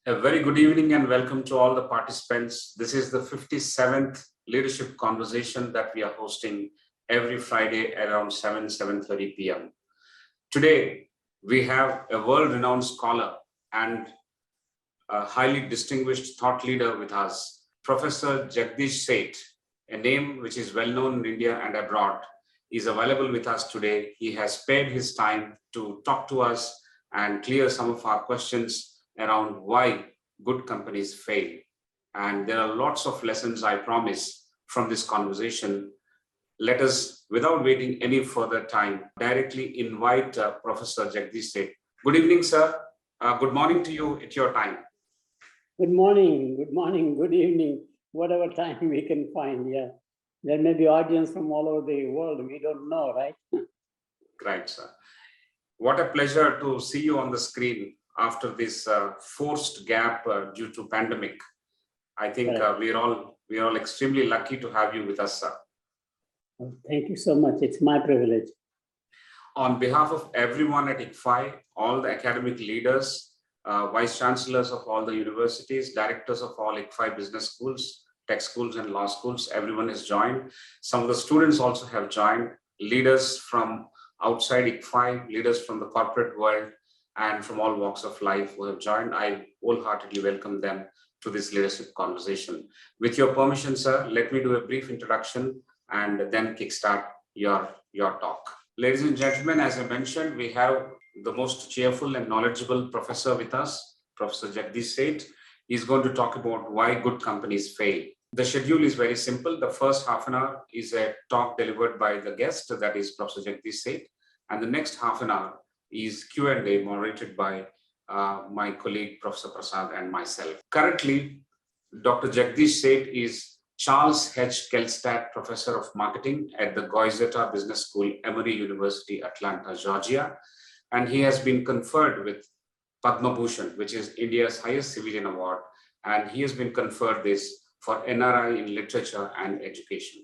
A very good evening and welcome to all the participants. This is the 57th leadership conversation that we are hosting every Friday around 7:30 p.m. Today, we have a world-renowned scholar and a highly distinguished thought leader with us, Professor Jagdish Sheth, a name which is well known in India and abroad, is available with us today. He has spared his time to talk to us and clear some of our questions around why good companies fail. And there are lots of lessons, I promise, from this conversation. Let us, without waiting any further time, directly invite Professor Jagdish Sheth. Good evening, sir. Good morning to you at your time. Good morning, good evening, whatever time we can find. Yeah, there may be audience from all over the world. We don't know, right? Right, sir. What a pleasure to see you on the screen after this forced gap due to pandemic. I think we're all extremely lucky to have you with us, sir. Well, thank you so much. It's my privilege. On behalf of everyone at ICFAI, all the academic leaders, vice chancellors of all the universities, directors of all ICFAI business schools, tech schools and law schools, everyone has joined. Some of the students also have joined, leaders from outside ICFAI, leaders from the corporate world, and from all walks of life who have joined. I wholeheartedly welcome them to this leadership conversation. With your permission, sir, let me do a brief introduction and then kickstart your talk. Ladies and gentlemen, as I mentioned, we have the most cheerful and knowledgeable professor with us, Professor Jagdish Sheth. He's going to talk about why good companies fail. The schedule is very simple. The first half an hour is a talk delivered by the guest, that is Professor Jagdish Sheth. And the next half an hour is Q&A moderated by my colleague, Professor Prasad, and myself. Currently, Dr. Jagdish Sheth is Charles H. Kelstad Professor of Marketing at the Goizeta Business School, Emory University, Atlanta, Georgia. And he has been conferred with Padma Bhushan, which is India's highest civilian award. And he has been conferred this for NRI in literature and education.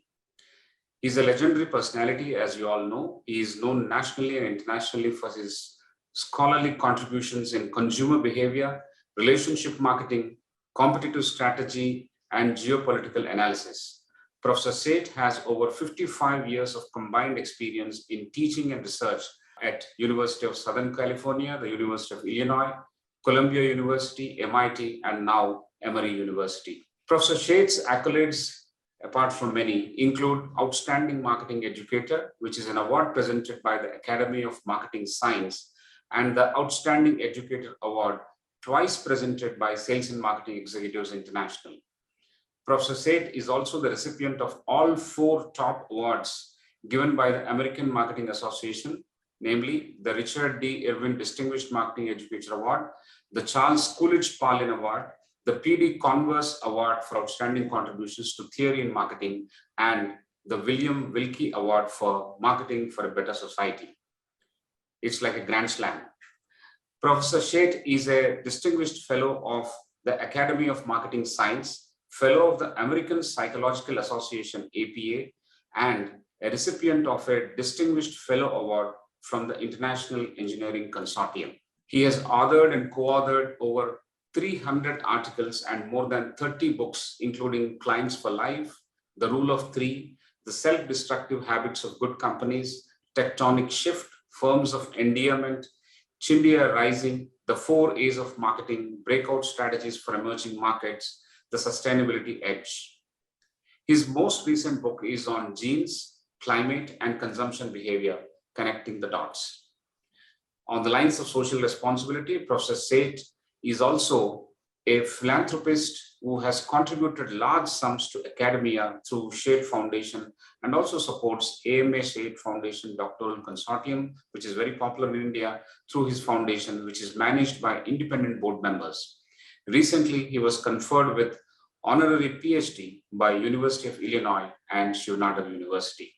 He's a legendary personality, as you all know. He is known nationally and internationally for his scholarly contributions in consumer behavior, relationship marketing, competitive strategy, and geopolitical analysis. Professor Sheth has over 55 years of combined experience in teaching and research at University of Southern California, the University of Illinois, Columbia University, MIT, and now Emory University. Professor Sheth's accolades, apart from many, include Outstanding Marketing Educator, which is an award presented by the Academy of Marketing Science, and the Outstanding Educator Award, twice presented by Sales and Marketing Executives International. Professor Sheth is also the recipient of all 4 top awards given by the American Marketing Association, namely the Richard D. Irwin Distinguished Marketing Educator Award, the Charles Coolidge Parlin Award, the P.D. Converse Award for Outstanding Contributions to Theory in Marketing, and the William Wilkie Award for Marketing for a Better Society. It's like a grand slam. Professor Sheth is a distinguished fellow of the Academy of Marketing Science, fellow of the American Psychological Association, APA, and a recipient of a Distinguished Fellow Award from the International Engineering Consortium. He has authored and co-authored over 300 articles and more than 30 books, including Clients for Life, The Rule of Three, The Self-Destructive Habits of Good Companies, Tectonic Shift, Firms of Endearment, Chindia Rising, The 4 A's of Marketing, Breakout Strategies for Emerging Markets, The Sustainability Edge. His most recent book is on genes, climate, and consumption behavior, Connecting the Dots. On the lines of social responsibility, Professor Sheth is also a philanthropist who has contributed large sums to academia through Sheth Foundation and also supports AMA Sheth Foundation Doctoral Consortium, which is very popular in India, through his foundation, which is managed by independent board members. Recently, he was conferred with honorary PhD by University of Illinois and Shivnadar University.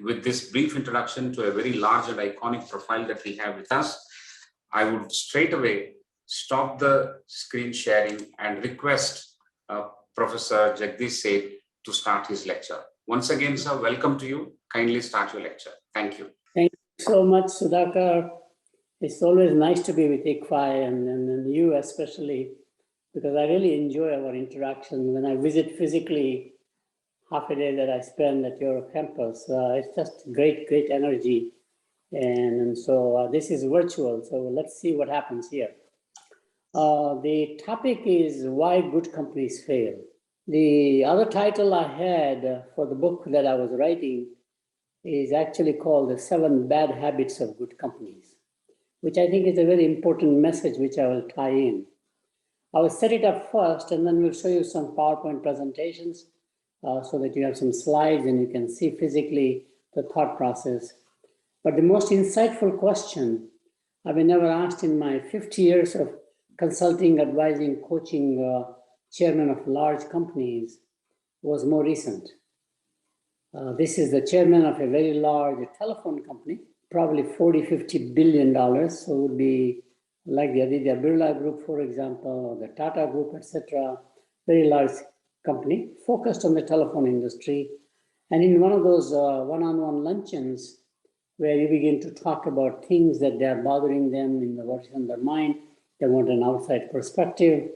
With this brief introduction to a very large and iconic profile that we have with us, I would straight away stop the screen sharing and request Professor Jagdish Sheth to start his lecture. Once again, sir, welcome to you. Kindly start your lecture. Thank you. Thank you so much, Sudhakar. It's always nice to be with ICFAI and you especially. because I really enjoy our interaction. When I visit physically, half a day that I spend at your campus, it's just great energy. And so this is virtual, so let's see what happens here. The topic is why good companies fail. The other title I had for the book that I was writing is actually called The 7 Bad Habits of Good Companies, which I think is a very important message which I will tie in. I will set it up first and then we'll show you some PowerPoint presentations so that you have some slides and you can see physically the thought process. But the most insightful question I've been never asked in my 50 years of consulting, advising, coaching chairman of large companies was more recent. This is the chairman of a very large telephone company, probably $40–50 billion. So it would be like the Aditya Birla Group, for example, or the Tata Group, etc. Very large company focused on the telephone industry. And in one of those one-on-one luncheons, where you begin to talk about things that they are bothering them in what's in their mind, they want an outside perspective.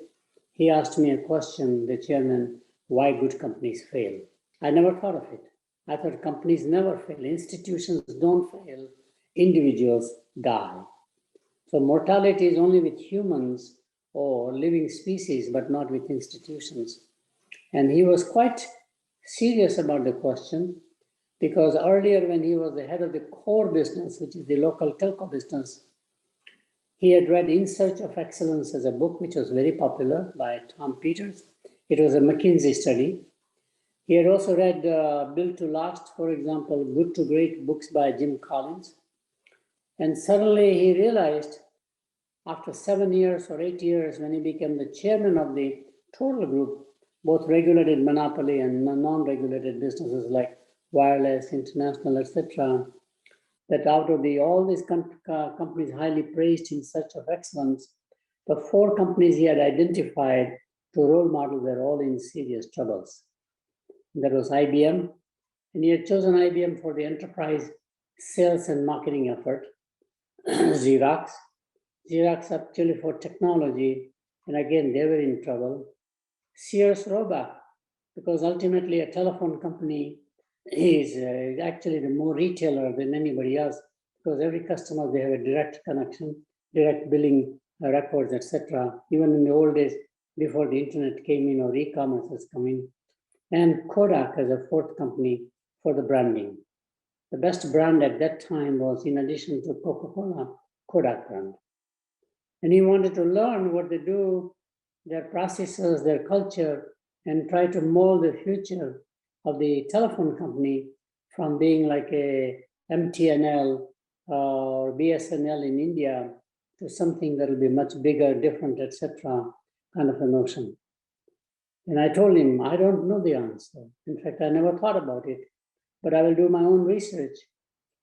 He asked me a question, the chairman, why good companies fail. I never thought of it. I thought companies never fail. Institutions don't fail. Individuals die. So mortality is only with humans or living species, but not with institutions. And he was quite serious about the question, because earlier when he was the head of the core business, which is the local telco business, he had read In Search of Excellence as a book, which was very popular by Tom Peters. It was a McKinsey study. He had also read Built to Last, for example, Good to Great books by Jim Collins. And suddenly he realized after 7 years or 8 years, when he became the chairman of the total group, both regulated monopoly and non-regulated businesses like wireless, international, etc., that out of all these companies highly praised In Search of Excellence, the 4 companies he had identified to role model were all in serious troubles. That was IBM, and he had chosen IBM for the enterprise sales and marketing effort. Xerox actually for technology, and again, they were in trouble. Sears Roebuck, because ultimately a telephone company is actually the more retailer than anybody else, because every customer, they have a direct connection, direct billing records, etc. Even in the old days, before the internet came in or e-commerce has come in. And Kodak as a 4th company for the branding. The best brand at that time was, in addition to Coca-Cola, Kodak brand. And he wanted to learn what they do, their processes, their culture, and try to mold the future of the telephone company from being like a MTNL or BSNL in India to something that will be much bigger, different, etc., kind of a notion. And I told him, I don't know the answer. In fact, I never thought about it, but I will do my own research.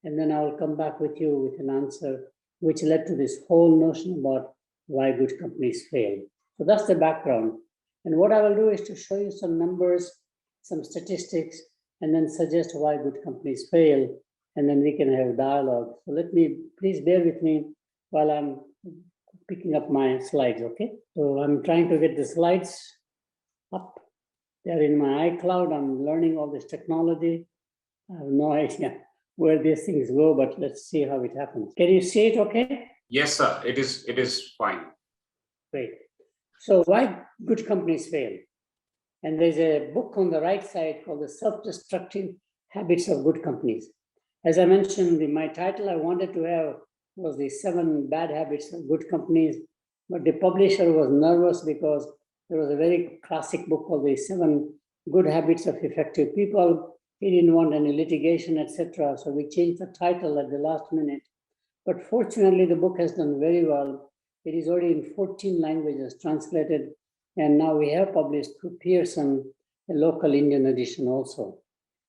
And then I will come back with you with an answer, which led to this whole notion about why good companies fail. So that's the background. And what I will do is to show you some numbers, some statistics, and then suggest why good companies fail. And then we can have a dialogue. So please bear with me while I'm picking up my slides, okay? So I'm trying to get the slides up. They're in my iCloud. I'm learning all this technology. I have no idea where these things go, but let's see how it happens. Can you see it okay? Yes, sir. It is fine. Great. So why good companies fail? And there's a book on the right side called The Self-Destructive Habits of Good Companies. As I mentioned, my title I wanted to have was The 7 Bad Habits of Good Companies, but the publisher was nervous because there was a very classic book called The 7 Good Habits of Effective People. He didn't want any litigation, etc. So we changed the title at the last minute. But fortunately, the book has done very well. It is already in 14 languages translated. And now we have published through Pearson, a local Indian edition also.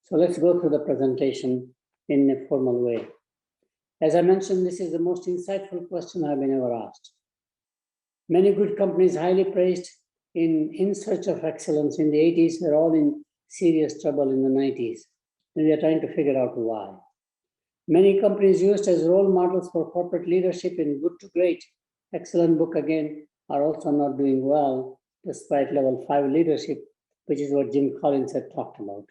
So let's go through the presentation in a formal way. As I mentioned, this is the most insightful question I've been ever asked. Many good companies highly praised in search of excellence in the 80s were all in serious trouble in the 90s. And we are trying to figure out why. Many companies used as role models for corporate leadership in Good to Great, excellent book again, are also not doing well. despite level 5 leadership, which is what Jim Collins had talked about.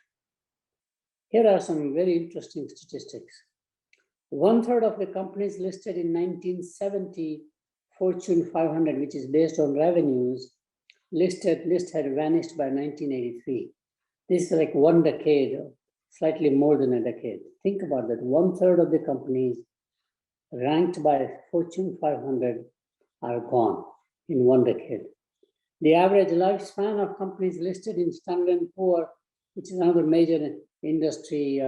Here are some very interesting statistics. 1/3 of the companies listed in 1970 Fortune 500, which is based on revenues, list had vanished by 1983. This is like 1 decade, slightly more than a decade. Think about that. 1/3 of the companies ranked by Fortune 500 are gone in 1 decade. The average lifespan of companies listed in Standard & Poor, which is another major industry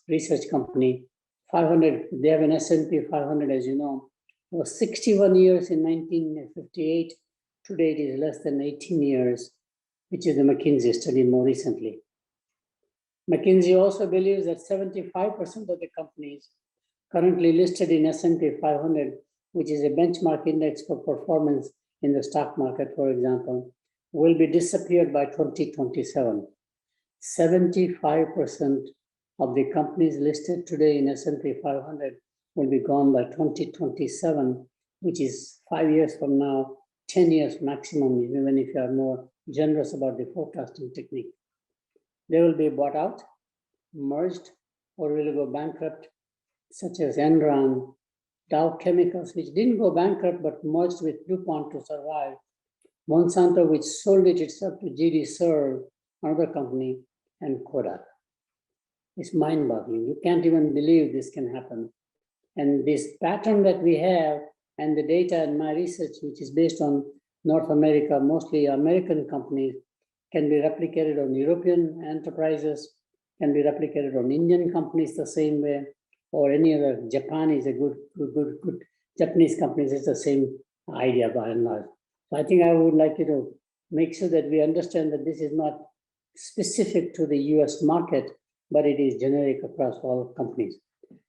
research company, 500, they have an S&P 500, as you know, was 61 years in 1958. Today it is less than 18 years, which is the McKinsey study more recently. McKinsey also believes that 75% of the companies currently listed in S&P 500, which is a benchmark index for performance in the stock market, for example, will be disappeared by 2027. 75% of the companies listed today in S&P 500 will be gone by 2027, which is 5 years from now, 10 years maximum, even if you are more generous about the forecasting technique. They will be bought out, merged, or will go bankrupt, such as Enron, Dow Chemicals, which didn't go bankrupt but merged with DuPont to survive, Monsanto, which sold it itself to GD Searle, another company, and Kodak. It's mind-boggling. You can't even believe this can happen. And this pattern that we have and the data in my research, which is based on North America, mostly American companies, can be replicated on European enterprises, can be replicated on Indian companies the same way, or any other. Japan is a good Japanese companies. It's the same idea by and large. So I think I would like you to make sure that we understand that this is not specific to the US market, but it is generic across all companies.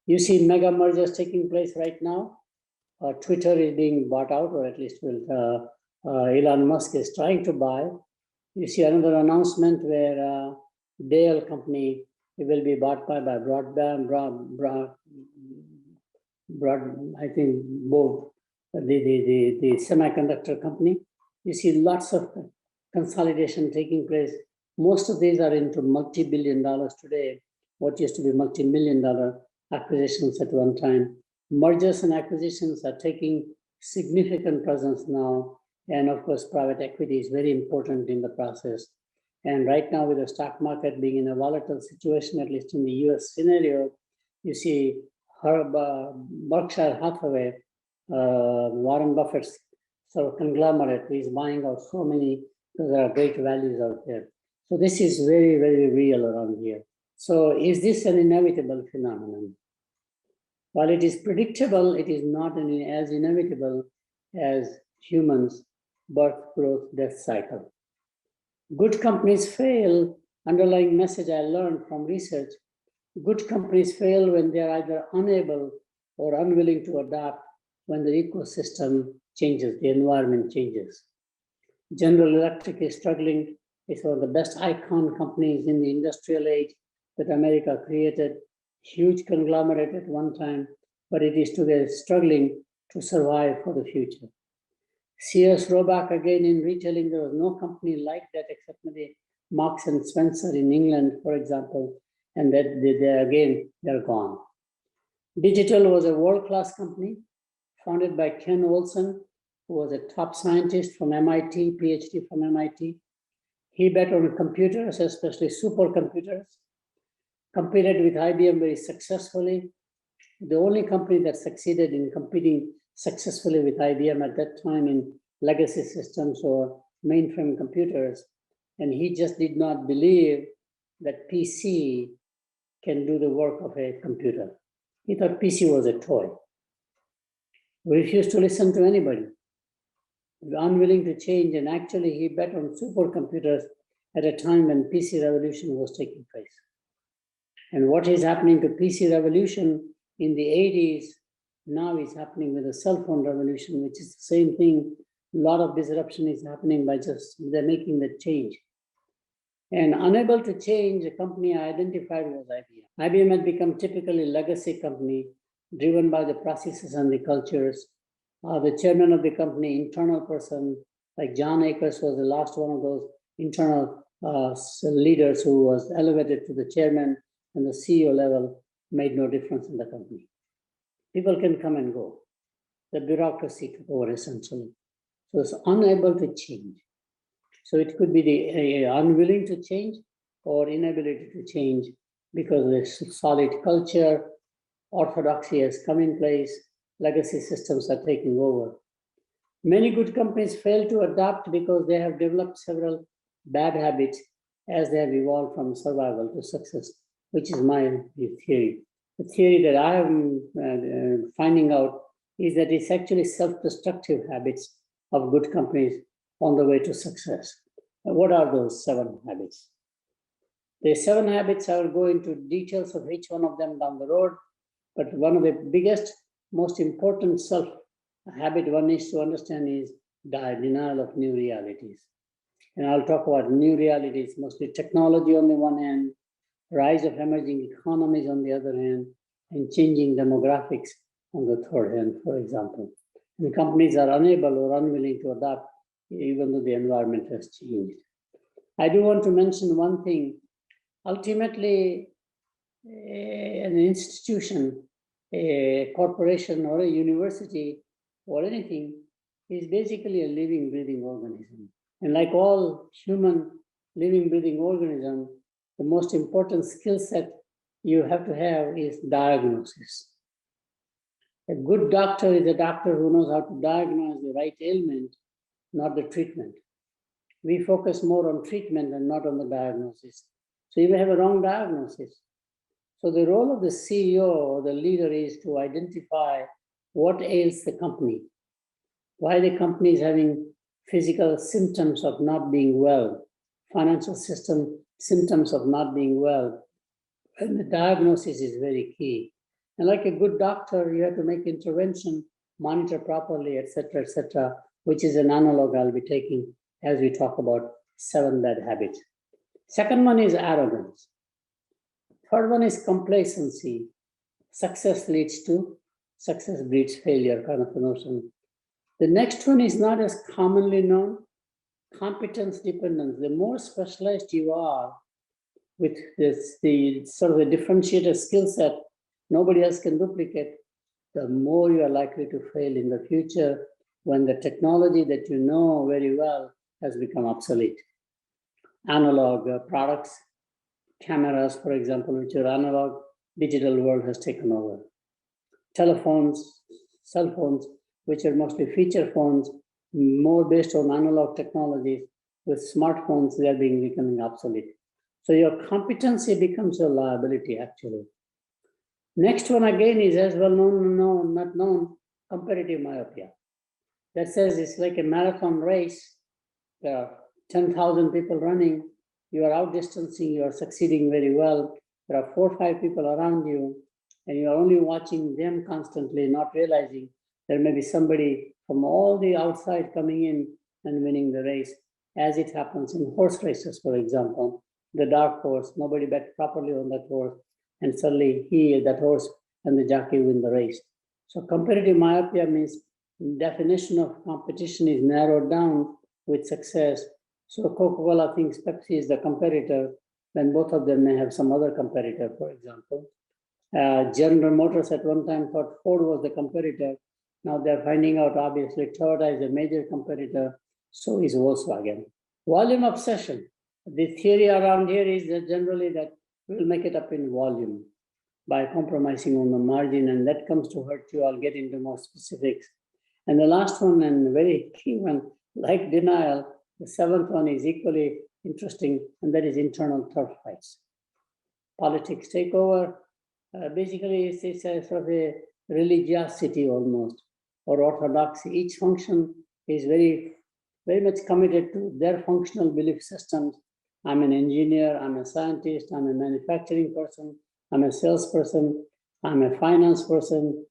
You see mega mergers taking place right now. Twitter is being bought out, or at least Elon Musk is trying to buy. You see another announcement where Dell company will be bought by I think both the semiconductor company. You see lots of consolidation taking place. Most of these are into multi-billion dollars today, what used to be multi-million-dollar acquisitions at one time. Mergers and acquisitions are taking significant presence now. And of course, private equity is very important in the process. And right now, with the stock market being in a volatile situation, at least in the US scenario, you see Berkshire Hathaway, Warren Buffett's sort of conglomerate, who is buying out so many, because there are great values out there. So this is very, very real around here. So is this an inevitable phenomenon? While it is predictable, it is not as inevitable as humans' birth, growth, death cycle. Good companies fail, underlying message I learned from research, good companies fail when they are either unable or unwilling to adapt when the ecosystem changes, the environment changes. General Electric is struggling. It's one of the best icon companies in the industrial age that America created. Huge conglomerate at one time, but it is today struggling to survive for the future. Sears Roebuck, again in retailing, there was no company like that except maybe Marks and Spencer in England, for example, and that they're gone. Digital was a world-class company founded by Ken Olsen, who was a top scientist from MIT, PhD from MIT. He bet on computers, especially supercomputers, competed with IBM very successfully. The only company that succeeded in competing successfully with IBM at that time in legacy systems or mainframe computers. And he just did not believe that PC can do the work of a computer. He thought PC was a toy. He refused to listen to anybody. He was unwilling to change, and actually he bet on supercomputers at a time when PC revolution was taking place. And what is happening to PC revolution in the 80s now is happening with the cell phone revolution, which is the same thing. A lot of disruption is happening by just they're making the change. And unable to change, the company I identified was IBM. IBM had become typically a legacy company driven by the processes and the cultures. The chairman of the company, internal person, Like John Akers was the last one of those internal leaders who was elevated to the chairman and the CEO level, made no difference in the company. People can come and go. The bureaucracy took over essentially. So it's unable to change. So it could be the unwilling to change or inability to change because the solid culture, orthodoxy has come in place, legacy systems are taking over. Many good companies fail to adapt because they have developed several bad habits as they have evolved from survival to success, which is my theory. The theory that I am finding out is that it's actually self-destructive habits of good companies on the way to success. And what are those 7 habits? The 7 habits, I will go into details of each one of them down the road, but one of the biggest, most important self-habit one needs to understand is denial of new realities. And I'll talk about new realities, mostly technology on the one hand, rise of emerging economies on the other hand, and changing demographics on the third hand, for example. And companies are unable or unwilling to adapt even though the environment has changed. I do want to mention one thing. Ultimately, an institution, a corporation or a university or anything is basically a living, breathing organism. And like all human living, breathing organism, the most important skill set you have to have is diagnosis. A good doctor is a doctor who knows how to diagnose the right ailment, not the treatment. We focus more on treatment and not on the diagnosis. So you may have a wrong diagnosis. So the role of the CEO or the leader is to identify what ails the company, why the company is having physical symptoms of not being well, financial system symptoms of not being well. And the diagnosis is very key. And like a good doctor, you have to make intervention, monitor properly, etc., which is an analog I'll be taking as we talk about 7 bad habits. Second one is arrogance. Third one is complacency. Success breeds failure kind of a notion. The next one is not as commonly known, competence dependence. The more specialized you are with the sort of a differentiated skill set nobody else can duplicate, the more you are likely to fail in the future when the technology that you know very well has become obsolete. Analog products, cameras, for example, which are analog, digital world has taken over. Telephones, cell phones, which are mostly feature phones, more based on analog technologies. With smartphones, they are becoming obsolete. So your competency becomes your liability, actually. Next one again is as well known, not known, comparative myopia. That says it's like a marathon race. There are 10,000 people running. You are outdistancing, you are succeeding very well. There are 4 or 5 people around you, and you are only watching them constantly, not realizing there may be somebody from all the outside coming in and winning the race, as it happens in horse races, for example. The dark horse, nobody bet properly on that horse, and suddenly that horse and the jockey win the race. So comparative myopia means definition of competition is narrowed down with success. So Coca-Cola thinks Pepsi is the competitor, when both of them may have some other competitor, for example. General Motors at one time thought Ford was the competitor. Now they're finding out, obviously, Toyota is a major competitor, so is Volkswagen. Volume obsession. The theory around here is that generally that we'll make it up in volume by compromising on the margin, and that comes to hurt you. I'll get into more specifics. And the last one, and very key one, like denial, the 7th one is equally interesting, and that is internal turf fights. Politics take over. Basically, it's a sort of a religiosity almost, or orthodoxy. Each function is very, very much committed to their functional belief systems. I'm an engineer, I'm a scientist, I'm a manufacturing person, I'm a salesperson, I'm a finance person,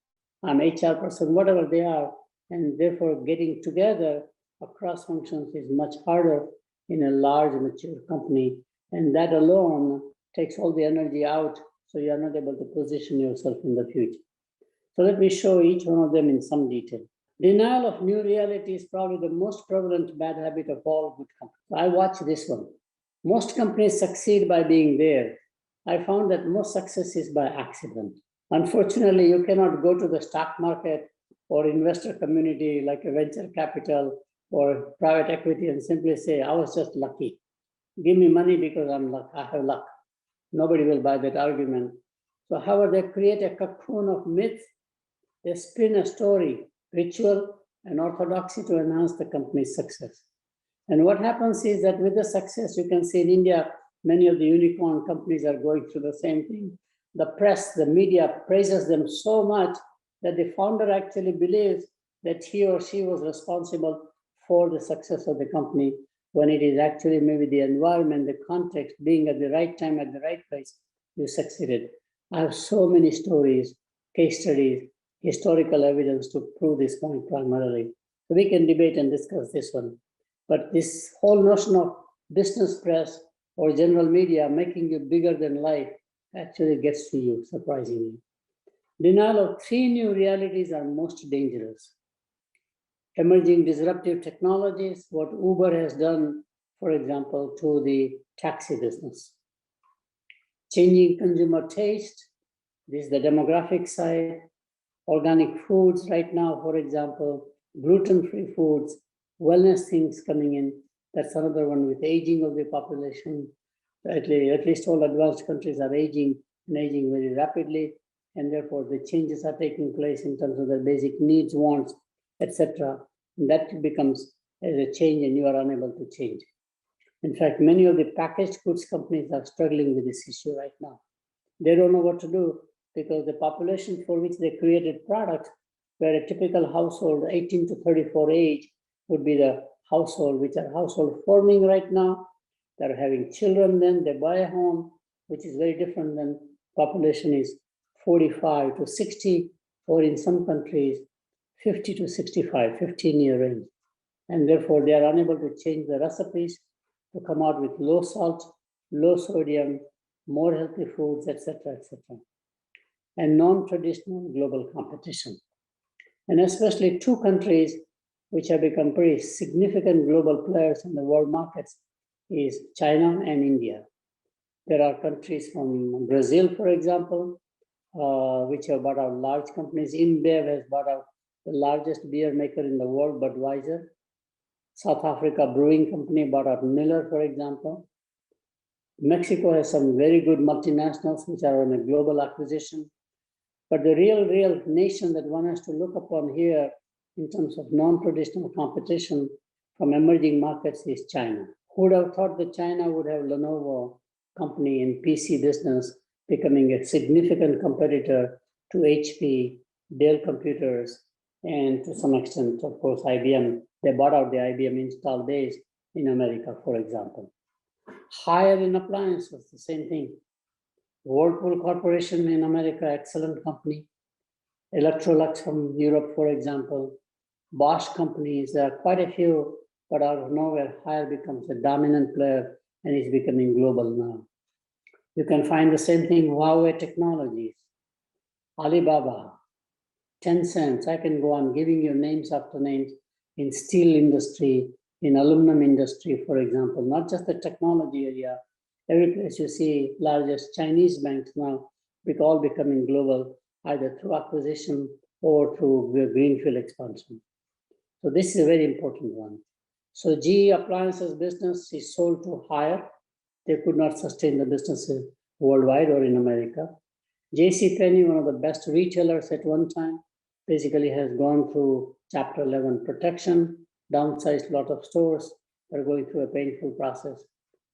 I'm an HR person, whatever they are. And therefore, getting together across functions is much harder in a large, mature company. And that alone takes all the energy out, so you're not able to position yourself in the future. So let me show each one of them in some detail. Denial of new reality is probably the most prevalent bad habit of all good companies. I watch this one. Most companies succeed by being there. I found that most success is by accident. Unfortunately, you cannot go to the stock market or investor community like a venture capital or private equity and simply say, I was just lucky. Give me money because I have luck. Nobody will buy that argument. So however, they create a cocoon of myth. They spin a story, ritual, and orthodoxy to enhance the company's success. And what happens is that with the success, you can see in India, many of the unicorn companies are going through the same thing. The press, the media praises them so much that the founder actually believes that he or she was responsible for the success of the company, when it is actually maybe the environment, the context, being at the right time, at the right place, you succeeded. I have so many stories, case studies, historical evidence to prove this point primarily. So we can debate and discuss this one. But this whole notion of business press or general media making you bigger than life actually gets to you, surprisingly. Denial of 3 new realities are most dangerous. Emerging disruptive technologies, what Uber has done, for example, to the taxi business. Changing consumer taste, this is the demographic side. Organic foods right now, for example, gluten-free foods, wellness things coming in. That's another one with aging of the population. At least all advanced countries are aging and aging very rapidly, and therefore the changes are taking place in terms of their basic needs, wants, etc. That becomes as a change and you are unable to change. In fact, many of the packaged goods companies are struggling with this issue right now. They don't know what to do because the population for which they created products, where a typical household 18 to 34 age would be the household, which are household forming right now. They're having children then, they buy a home, which is very different than population is 45 to 60, or in some countries, 50 to 65, 15-year range. And therefore, they are unable to change the recipes to come out with low salt, low sodium, more healthy foods, etc., etc. And non-traditional global competition. And especially 2 countries which have become pretty significant global players in the world markets is China and India. There are countries from Brazil, for example, which have bought out large companies. InBev has bought out the largest beer maker in the world, Budweiser. South Africa Brewing Company bought out Miller, for example. Mexico has some very good multinationals which are on a global acquisition. But the real nation that one has to look upon here in terms of non-traditional competition from emerging markets is China. Who would have thought that China would have Lenovo company in PC business becoming a significant competitor to HP, Dell Computers, and to some extent, of course, IBM. They bought out the IBM install base in America, for example. Higher in appliances, the same thing. Whirlpool Corporation in America, excellent company. Electrolux from Europe, for example. Bosch companies, there are quite a few, but out of nowhere, Haier becomes a dominant player and is becoming global now. You can find the same thing, Huawei Technologies, Alibaba, Tencent. I can go on giving you names after names in steel industry, in aluminum industry, for example, not just the technology area. Every place you see largest Chinese banks now, all becoming global, either through acquisition or through greenfield expansion. So this is a very important one. So GE Appliances business is sold to Haier. They could not sustain the businesses worldwide or in America. JCPenney, one of the best retailers at one time, basically has gone through Chapter 11 protection, downsized a lot of stores. They're going through a painful process.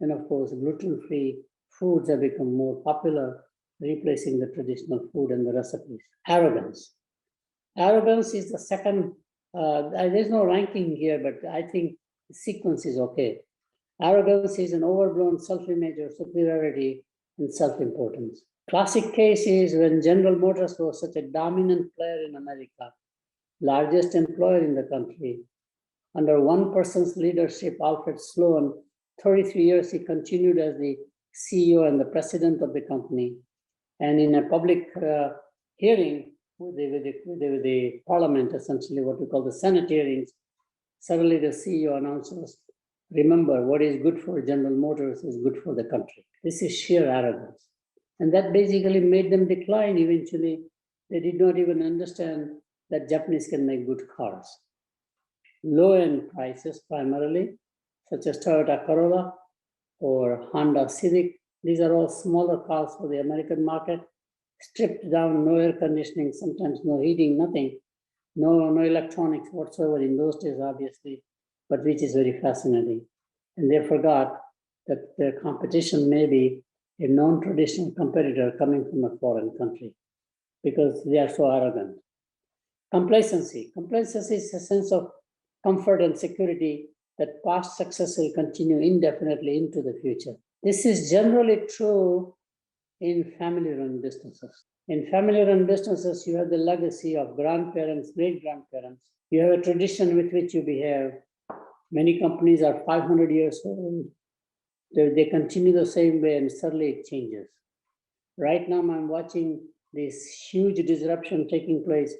And of course, gluten-free foods have become more popular, replacing the traditional food and the recipes. Arrogance. Arrogance is the second, there's no ranking here, but I think the sequence is okay. Arrogance is an overblown self-image or superiority and self-importance. Classic case is when General Motors was such a dominant player in America, largest employer in the country. Under one person's leadership, Alfred Sloan, 33 years he continued as the CEO and the president of the company. And in a public hearing, with the parliament, essentially what we call the Senate hearings, suddenly the CEO announces, remember, what is good for General Motors is good for the country. This is sheer arrogance. And that basically made them decline eventually. They did not even understand that Japanese can make good cars. Low-end prices primarily, such as Toyota Corolla or Honda Civic. These are all smaller cars for the American market, stripped down, no air conditioning, sometimes no heating, nothing, no electronics whatsoever in those days, obviously, but which is very fascinating. And they forgot that their competition may be a non-traditional competitor coming from a foreign country because they are so arrogant. Complacency. Complacency is a sense of comfort and security that past success will continue indefinitely into the future. This is generally true in family-run businesses. In family-run businesses, you have the legacy of grandparents, great-grandparents. You have a tradition with which you behave. Many companies are 500 years old. They continue the same way and suddenly it changes. Right now, I'm watching this huge disruption taking place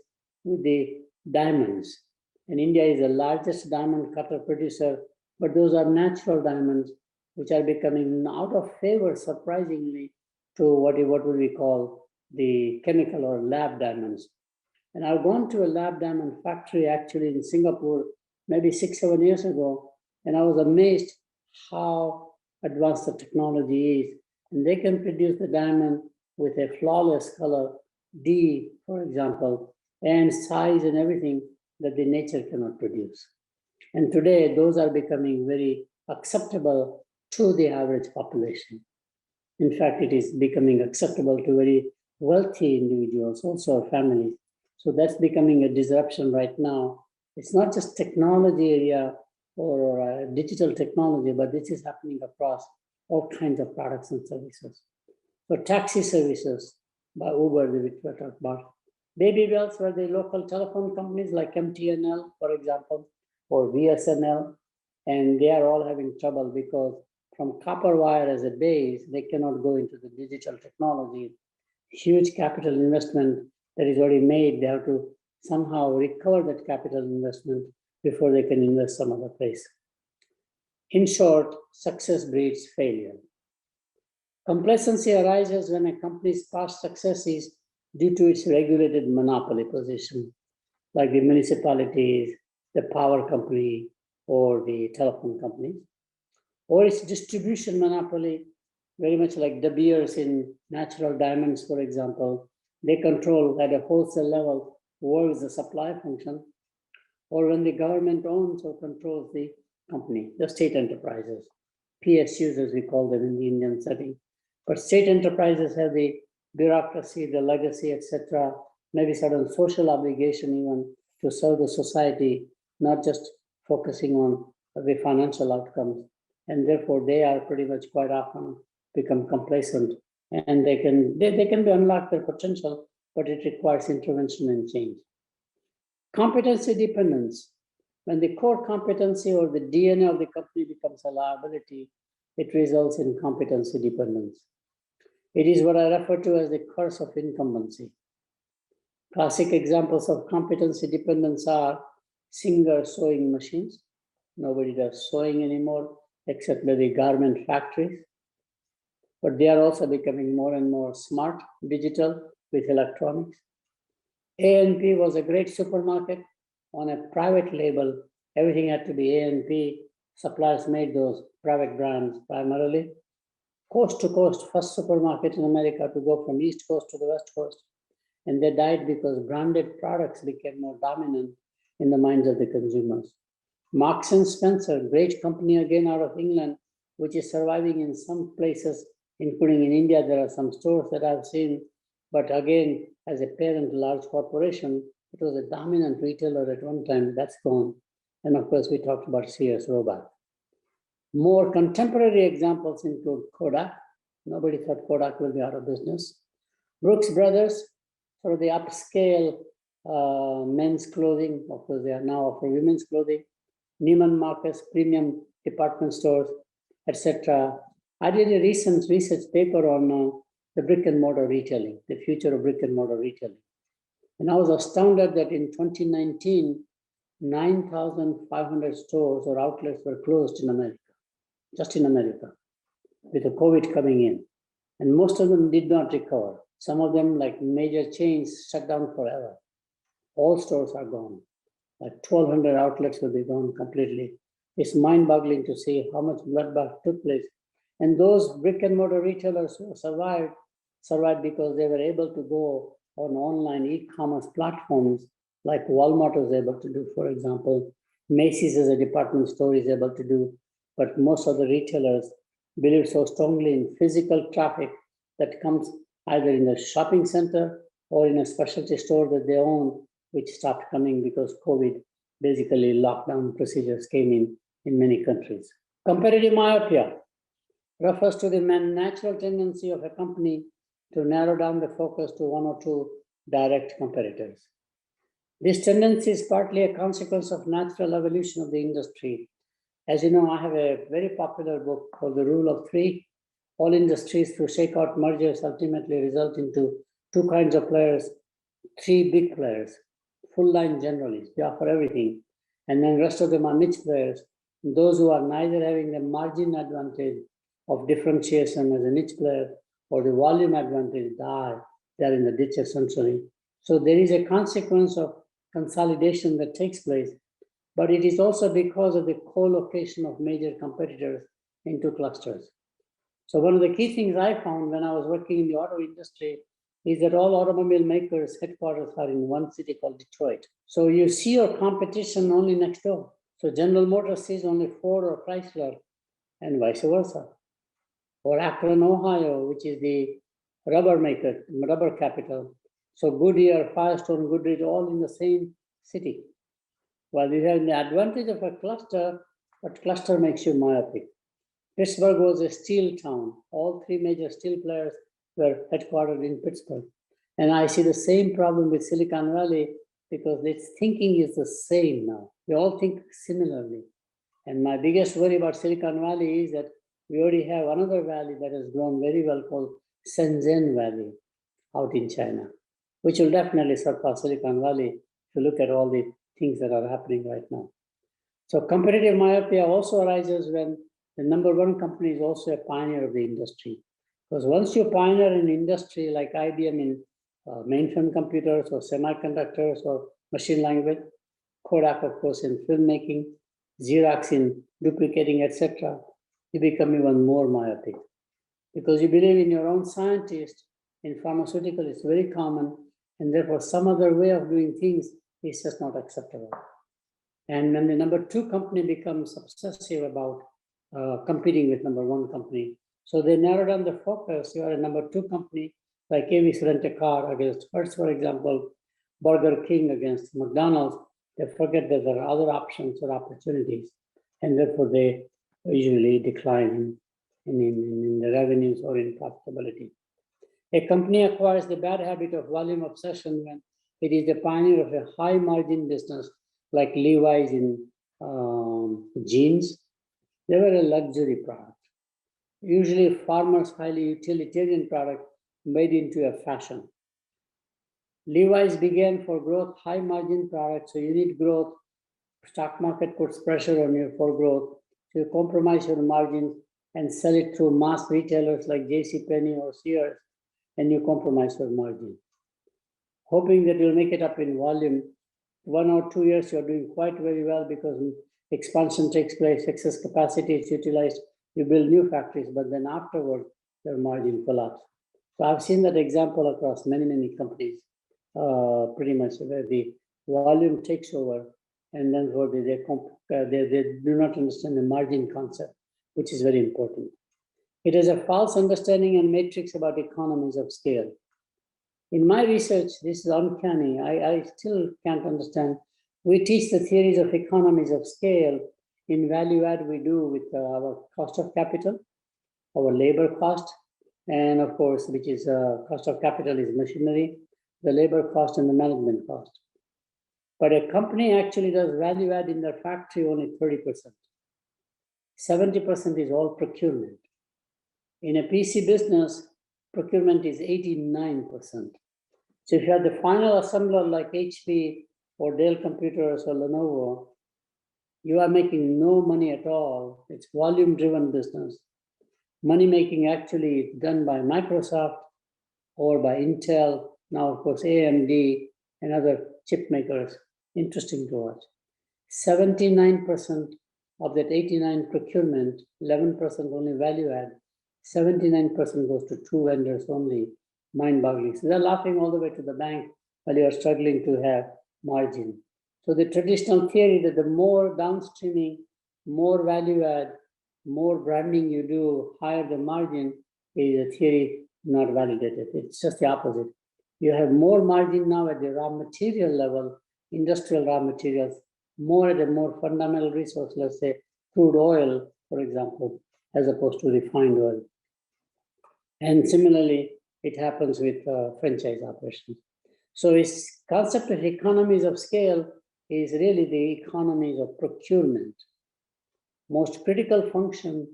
with the diamonds. And India is the largest diamond cutter producer, but those are natural diamonds, which are becoming out of favor, surprisingly, to what would we call the chemical or lab diamonds. And I've gone to a lab diamond factory actually in Singapore, maybe 6-7 years ago, and I was amazed how advanced the technology is. And they can produce the diamond with a flawless color, D, for example, and size and everything that the nature cannot produce. And today, those are becoming very acceptable to the average population. In fact, it is becoming acceptable to very wealthy individuals, also families. So that's becoming a disruption right now. It's not just technology area or digital technology, but this is happening across all kinds of products and services. So taxi services by Uber, which we talked about. Baby bells were the local telephone companies like MTNL, for example, or VSNL, and they are all having trouble because from copper wire as a base, they cannot go into the digital technology. Huge capital investment that is already made, they have to somehow recover that capital investment before they can invest some other place. In short, success breeds failure. Complacency arises when a company's past success is due to its regulated monopoly position, like the municipalities, the power company, or the telephone company, or its distribution monopoly, very much like De Beers in natural diamonds, for example. They control at a wholesale level what is the supply function, or when the government owns or controls the company, the state enterprises, PSUs as we call them in the Indian setting. But state enterprises have the bureaucracy, the legacy, etc., maybe certain social obligation even to serve the society, not just focusing on the financial outcomes. And therefore, they are pretty much quite often become complacent, and they can be unlock their potential, but it requires intervention and change. Competency dependence. When the core competency or the DNA of the company becomes a liability, it results in competency dependence. It is what I refer to as the curse of incumbency. Classic examples of competency dependence are Singer sewing machines. Nobody does sewing anymore except by the garment factories. But they are also becoming more and more smart, digital, with electronics. A&P was a great supermarket on a private label. Everything had to be A&P. Suppliers made those private brands primarily. Coast to coast, first supermarket in America to go from East Coast to the West Coast. And they died because branded products became more dominant in the minds of the consumers. Marks and Spencer, great company again out of England, which is surviving in some places, including in India. There are some stores that I've seen, but again, as a parent, large corporation, it was a dominant retailer at one time. That's gone. And of course, we talked about Sears Roebuck. More contemporary examples include Kodak. Nobody thought Kodak will be out of business. Brooks Brothers, sort of the upscale men's clothing. Of course, they are now for women's clothing. Neiman Marcus, premium department stores, etc. I did a recent research paper on the brick and mortar retailing, the future of brick and mortar retailing. And I was astounded that in 2019, 9,500 stores or outlets were closed in America, just in America, with the COVID coming in. And most of them did not recover. Some of them, like major chains, shut down forever. All stores are gone. Like 1,200 outlets will be gone completely. It's mind-boggling to see how much bloodbath took place. And those brick and mortar retailers survived because they were able to go on online e-commerce platforms like Walmart was able to do, for example. Macy's as a department store is able to do, but most of the retailers believe so strongly in physical traffic that comes either in the shopping center or in a specialty store that they own, which stopped coming because COVID basically lockdown procedures came in many countries. Competitive myopia refers to the natural tendency of a company to narrow down the focus to one or two direct competitors. This tendency is partly a consequence of natural evolution of the industry. As you know, I have a very popular book called The Rule of Three. All industries through shakeout mergers ultimately result into two kinds of players, three big players, full line generalists, they offer everything. And then the rest of them are niche players, those who are neither having the margin advantage of differentiation as a niche player or the volume advantage, they're in the ditch essentially. So there is a consequence of consolidation that takes place, but it is also because of the co-location of major competitors into clusters. So one of the key things I found when I was working in the auto industry is that all automobile makers' headquarters are in one city called Detroit. So you see your competition only next door. So General Motors sees only Ford or Chrysler and vice versa. Or Akron, Ohio, which is the rubber maker, rubber capital. So Goodyear, Firestone, Goodrich, all in the same city. While you have the advantage of a cluster, but cluster makes you myopic. Pittsburgh was a steel town. All three major steel players were headquartered in Pittsburgh. And I see the same problem with Silicon Valley because its thinking is the same now. We all think similarly. And my biggest worry about Silicon Valley is that we already have another valley that has grown very well called Shenzhen Valley out in China, which will definitely surpass Silicon Valley if you look at all the things that are happening right now. So competitive myopia also arises when the number one company is also a pioneer of the industry. Because once you pioneer an industry like IBM in mainframe computers or semiconductors or machine language, Kodak, of course, in filmmaking, Xerox in duplicating, etc., you become even more myopic. Because you believe in your own scientist, in pharmaceutical, it's very common, and therefore some other way of doing things is just not acceptable. And when the number two company becomes obsessive about competing with number one company, so they narrow down the focus. You are a number two company, like Avis Rent-A-Car against Hertz, for example, Burger King against McDonald's. They forget that there are other options or opportunities, and therefore they usually decline in the revenues or in profitability. A company acquires the bad habit of volume obsession when it is the pioneer of a high margin business like Levi's in jeans. They were a luxury product, usually farmers' highly utilitarian product made into a fashion. Levi's began for growth, high margin products, so you need growth. Stock market puts pressure on you for growth. So you compromise your margins and sell it through mass retailers like JCPenney or Sears, and you compromise your margin. Hoping that you'll make it up in volume. 1 or 2 years, you're doing quite very well because expansion takes place, excess capacity is utilized, you build new factories, but then afterward, your margin collapses. So I've seen that example across many, many companies, pretty much where the volume takes over, and then they do not understand the margin concept, which is very important. It is a false understanding and matrix about economies of scale. In my research, this is uncanny. I still can't understand. We teach the theories of economies of scale in value add we do with our cost of capital, our labor cost, and of course, which is cost of capital is machinery, the labor cost and the management cost. But a company actually does value add in their factory only 30%. 70% is all procurement. In a PC business, procurement is 89%. So if you have the final assembler like HP or Dell Computers or Lenovo, you are making no money at all. It's volume-driven business. Money making actually is done by Microsoft or by Intel, now of course AMD and other chip makers. Interesting to watch. 79% of that 89 procurement, 11% only value add, 79% goes to two vendors only, mind-boggling. So they're laughing all the way to the bank while you are struggling to have margin. So the traditional theory that the more downstreaming, more value add, more branding you do, higher the margin, is a theory not validated. It's just the opposite. You have more margin now at the raw material level, industrial raw materials, more at a more fundamental resource, let's say crude oil, for example, as opposed to refined oil. And similarly, it happens with franchise operations. So this concept of economies of scale is really the economies of procurement. Most critical function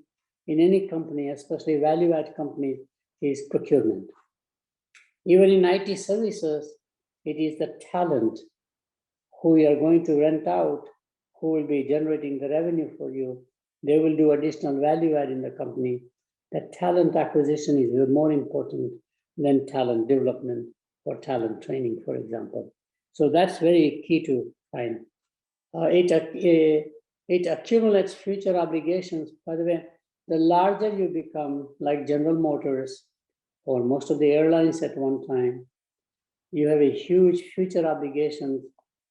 in any company, especially value-add companies, is procurement. Even in IT services, it is the talent who you are going to rent out, who will be generating the revenue for you. They will do additional value add in the company. That talent acquisition is more important than talent development or talent training, for example. So that's very key to find. It accumulates future obligations. By the way, the larger you become, like General Motors or most of the airlines at one time, you have a huge future obligation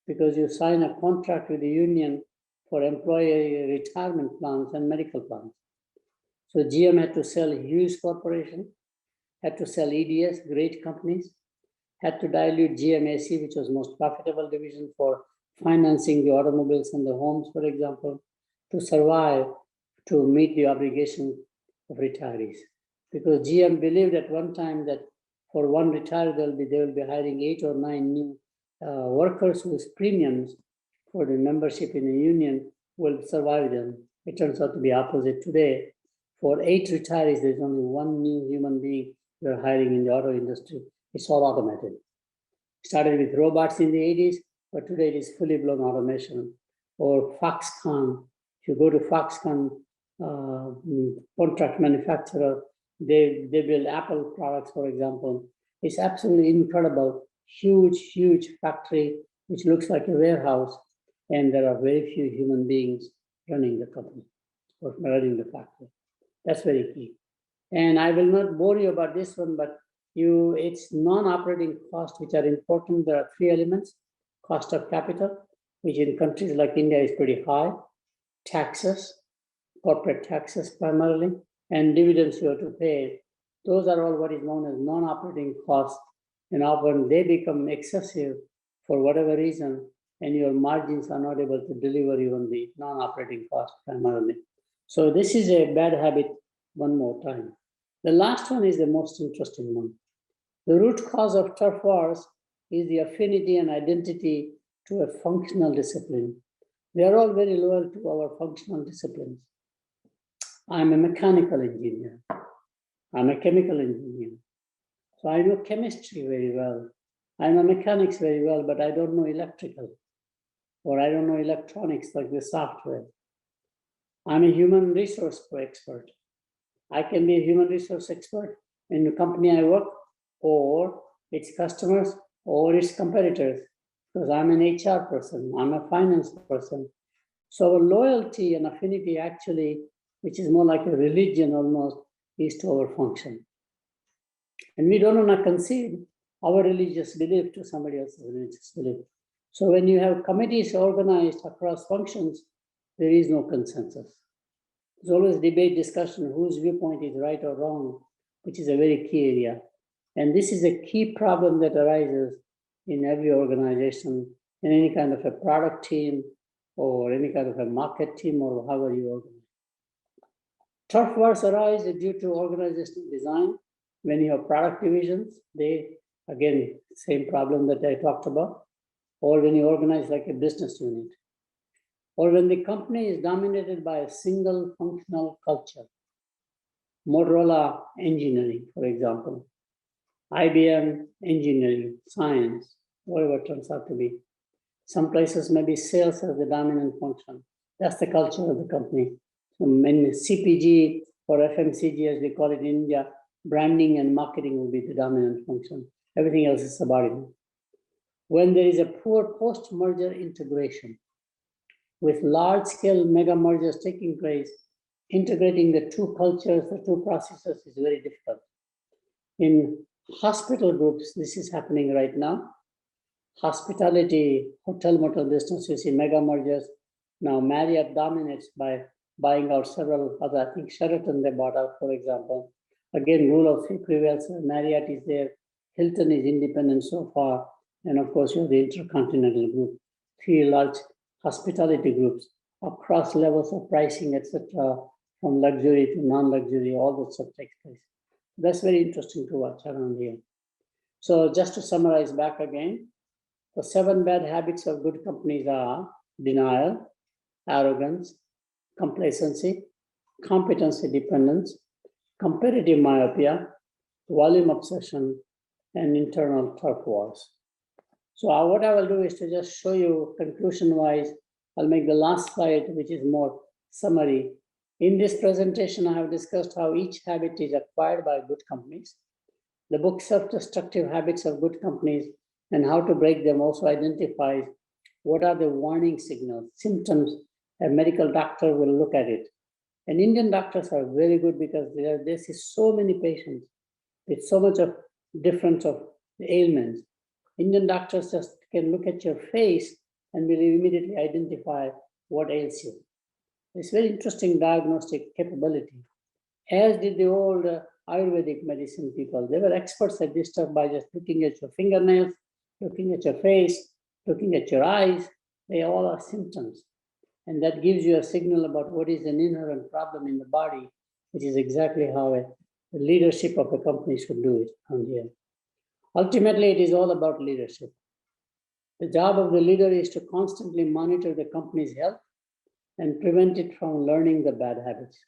because you sign a contract with the union for employee retirement plans and medical plans. So GM had to sell Hughes Corporation, had to sell EDS, great companies, had to dilute GMAC, which was most profitable division for financing the automobiles and the homes, for example, to survive, to meet the obligation of retirees. Because GM believed at one time that for one retiree, they will be hiring 8 or 9 new workers whose premiums for the membership in a union will survive them. It turns out to be opposite today. For 8 retirees, there's only 1 new human being you're hiring in the auto industry. It's all automated. Started with robots in the 80s, but today it is fully blown automation. Or Foxconn, if you go to Foxconn, contract manufacturer, they build Apple products, for example. It's absolutely incredible, huge factory, which looks like a warehouse, and there are very few human beings running the company or running the factory. That's very key. And I will not bore you about this one, but it's non-operating costs which are important. There are 3 elements: cost of capital, which in countries like India is pretty high, taxes, corporate taxes primarily, and dividends you have to pay. Those are all what is known as non-operating costs. And when they become excessive for whatever reason, and your margins are not able to deliver even the non-operating costs primarily. So this is a bad habit one more time. The last one is the most interesting one. The root cause of turf wars is the affinity and identity to a functional discipline. We are all very loyal to our functional disciplines. I'm a mechanical engineer. I'm a chemical engineer. So I know chemistry very well. I know mechanics very well, but I don't know electrical, or I don't know electronics like the software. I'm a human resource expert. I can be a human resource expert in the company I work, or its customers, or its competitors, because I'm an HR person, I'm a finance person. So our loyalty and affinity actually, which is more like a religion almost, is to our function. And we don't want to concede our religious belief to somebody else's religious belief. So when you have committees organized across functions, there is no consensus. There's always debate, discussion, whose viewpoint is right or wrong, which is a very key area. And this is a key problem that arises in every organization, in any kind of a product team or any kind of a market team or however you organize. Turf wars arise due to organizational design. When you have product divisions, they, again, same problem that I talked about, or when you organize like a business unit, or when the company is dominated by a single functional culture. Motorola engineering, for example. IBM, engineering, science, whatever it turns out to be. Some places maybe sales as the dominant function. That's the culture of the company. So in CPG or FMCG, as we call it in India, branding and marketing will be the dominant function. Everything else is subordinate. When there is a poor post-merger integration, with large-scale mega mergers taking place, integrating the two cultures, the two processes is very difficult. In hospital groups, this is happening right now. Hospitality, hotel motel business, you see mega mergers. Now Marriott dominates by buying out several other, I think Sheraton they bought out, for example. Again, rule of three prevails. Marriott is there, Hilton is independent so far, and of course you have the Intercontinental Group, three large hospitality groups across levels of pricing, etc., from luxury to non-luxury, all that stuff takes place. That's very interesting to watch around here. So just to summarize back again, the 7 bad habits of good companies are denial, arrogance, complacency, competency dependence, competitive myopia, volume obsession, and internal turf wars. So what I will do is to just show you conclusion-wise. I'll make the last slide, which is more summary. In this presentation, I have discussed how each habit is acquired by good companies. The book Self-Destructive Habits of Good Companies and How to Break Them also identifies what are the warning signals, symptoms. A medical doctor will look at it. And Indian doctors are very good because they see so many patients with so much of difference of ailments. Indian doctors just can look at your face and will immediately identify what ails you. It's very interesting diagnostic capability, as did the old Ayurvedic medicine people. They were experts at this stuff by just looking at your fingernails, looking at your face, looking at your eyes. They all are symptoms. And that gives you a signal about what is an inherent problem in the body, which is exactly how the leadership of a company should do it on here. Ultimately, it is all about leadership. The job of the leader is to constantly monitor the company's health and prevent it from learning the bad habits.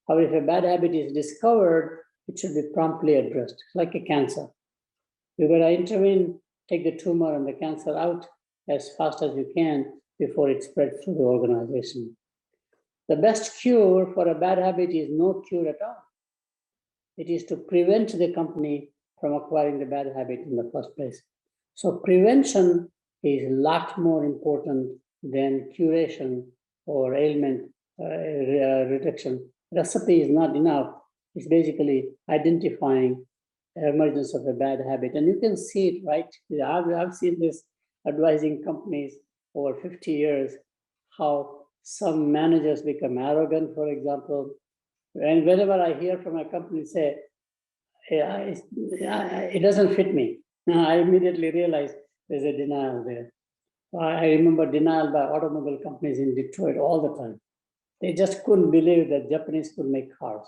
However, if a bad habit is discovered, it should be promptly addressed, like a cancer. You better intervene, take the tumor and the cancer out as fast as you can before it spreads through the organization. The best cure for a bad habit is no cure at all. It is to prevent the company from acquiring the bad habit in the first place. So prevention is a lot more important than curation or ailment reduction. Recipe is not enough. It's basically identifying emergence of a bad habit. And you can see it, right? I've seen this advising companies over 50 years, how some managers become arrogant, for example. And whenever I hear from a company say, it doesn't fit me, I immediately realize there's a denial there. I remember denial by automobile companies in Detroit all the time. They just couldn't believe that Japanese could make cars.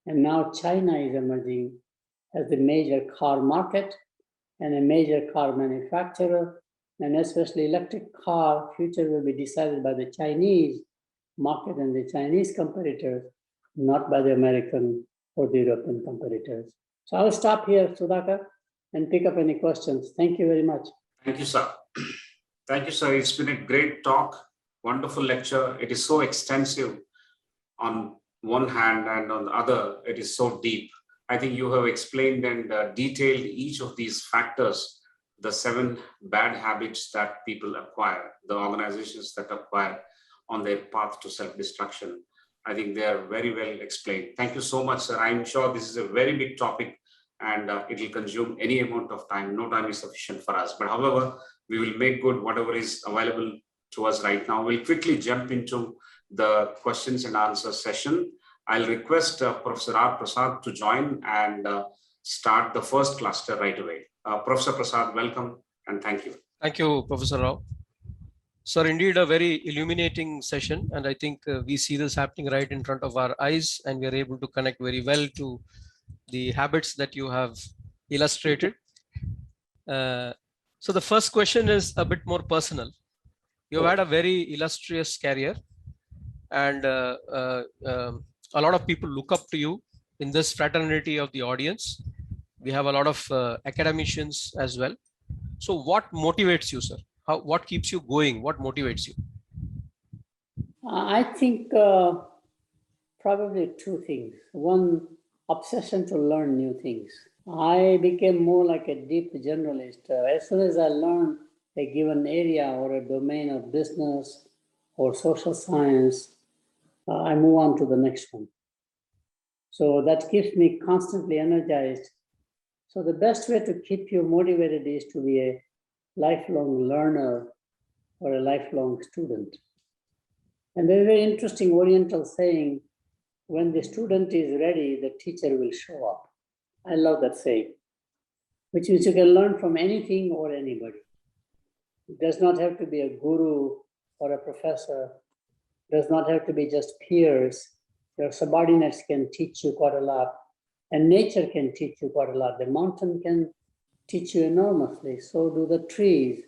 And now China is emerging as the major car market and a major car manufacturer, and especially electric car future will be decided by the Chinese market and the Chinese competitors, not by the American or the European competitors. So I will stop here, Sudhakar, and pick up any questions. Thank you very much. Thank you, sir. Thank you, sir. It's been a great talk, wonderful lecture. It is so extensive on one hand, and on the other, it is so deep. I think you have explained and detailed each of these factors, the 7 bad habits that people acquire, the organizations that acquire on their path to self-destruction. I think they are very well explained. Thank you so much, sir. I'm sure this is a very big topic and it will consume any amount of time. No time is sufficient for us. But however, we will make good whatever is available to us right now. We'll quickly jump into the questions and answers session. I'll request Professor R. Prasad to join and start the first cluster right away. Professor Prasad, welcome and thank you. Thank you, Professor Rao. Sir, indeed a very illuminating session, and I think we see this happening right in front of our eyes, and we are able to connect very well to the habits that you have illustrated. So the first question is a bit more personal. You have had a very illustrious career, and a lot of people look up to you in this fraternity of the audience. We have a lot of academicians as well. So what motivates you, sir? What keeps you going? What motivates you? I think probably two things. One, obsession to learn new things. I became more like a deep generalist. As soon as I learn a given area or a domain of business or social science, I move on to the next one. So that keeps me constantly energized. So the best way to keep you motivated is to be a lifelong learner or a lifelong student. And there's a very interesting Oriental saying, when the student is ready, the teacher will show up. I love that saying, which means you can learn from anything or anybody. It does not have to be a guru or a professor. It does not have to be just peers. Your subordinates can teach you quite a lot, and nature can teach you quite a lot. The mountain can teach you enormously, so do the trees.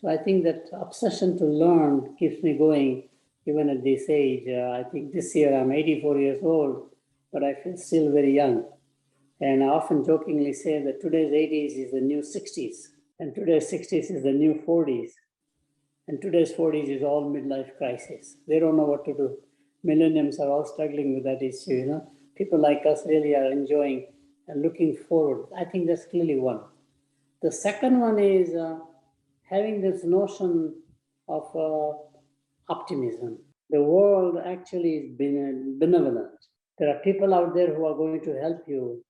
So I think that obsession to learn keeps me going even at this age. I think this year I'm 84 years old, but I feel still very young. And I often jokingly say that today's 80s is the new 60s, and today's 60s is the new 40s. And today's 40s is all midlife crisis. They don't know what to do. Millennials are all struggling with that issue. You know, people like us really are enjoying and looking forward. I think that's clearly one. The second one is having this notion of optimism. The world actually is benevolent. There are people out there who are going to help you.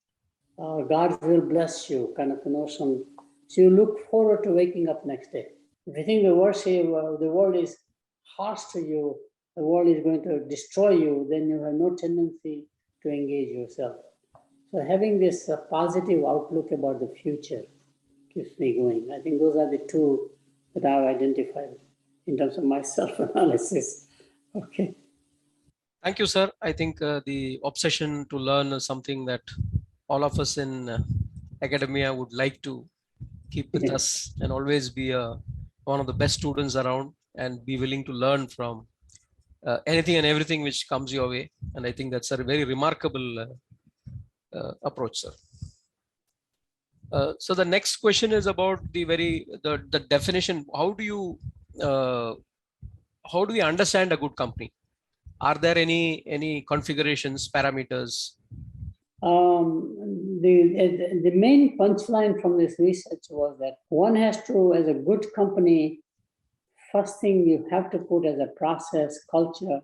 God will bless you, kind of a notion. So you look forward to waking up next day. If you think the world is harsh to you, the world is going to destroy you, then you have no tendency to engage yourself. So having this positive outlook about the future keeps me going. I think those are the two that I've identified in terms of my self-analysis. Okay. Thank you, sir. I think the obsession to learn is something that all of us in academia would like to keep with us and always be one of the best students around and be willing to learn from anything and everything which comes your way. And I think that's a very remarkable approach, sir. So the next question is about the definition. How do we understand a good company? Are there any configurations, parameters? The main punchline from this research was that one has to, as a good company, first thing you have to put as a process, culture,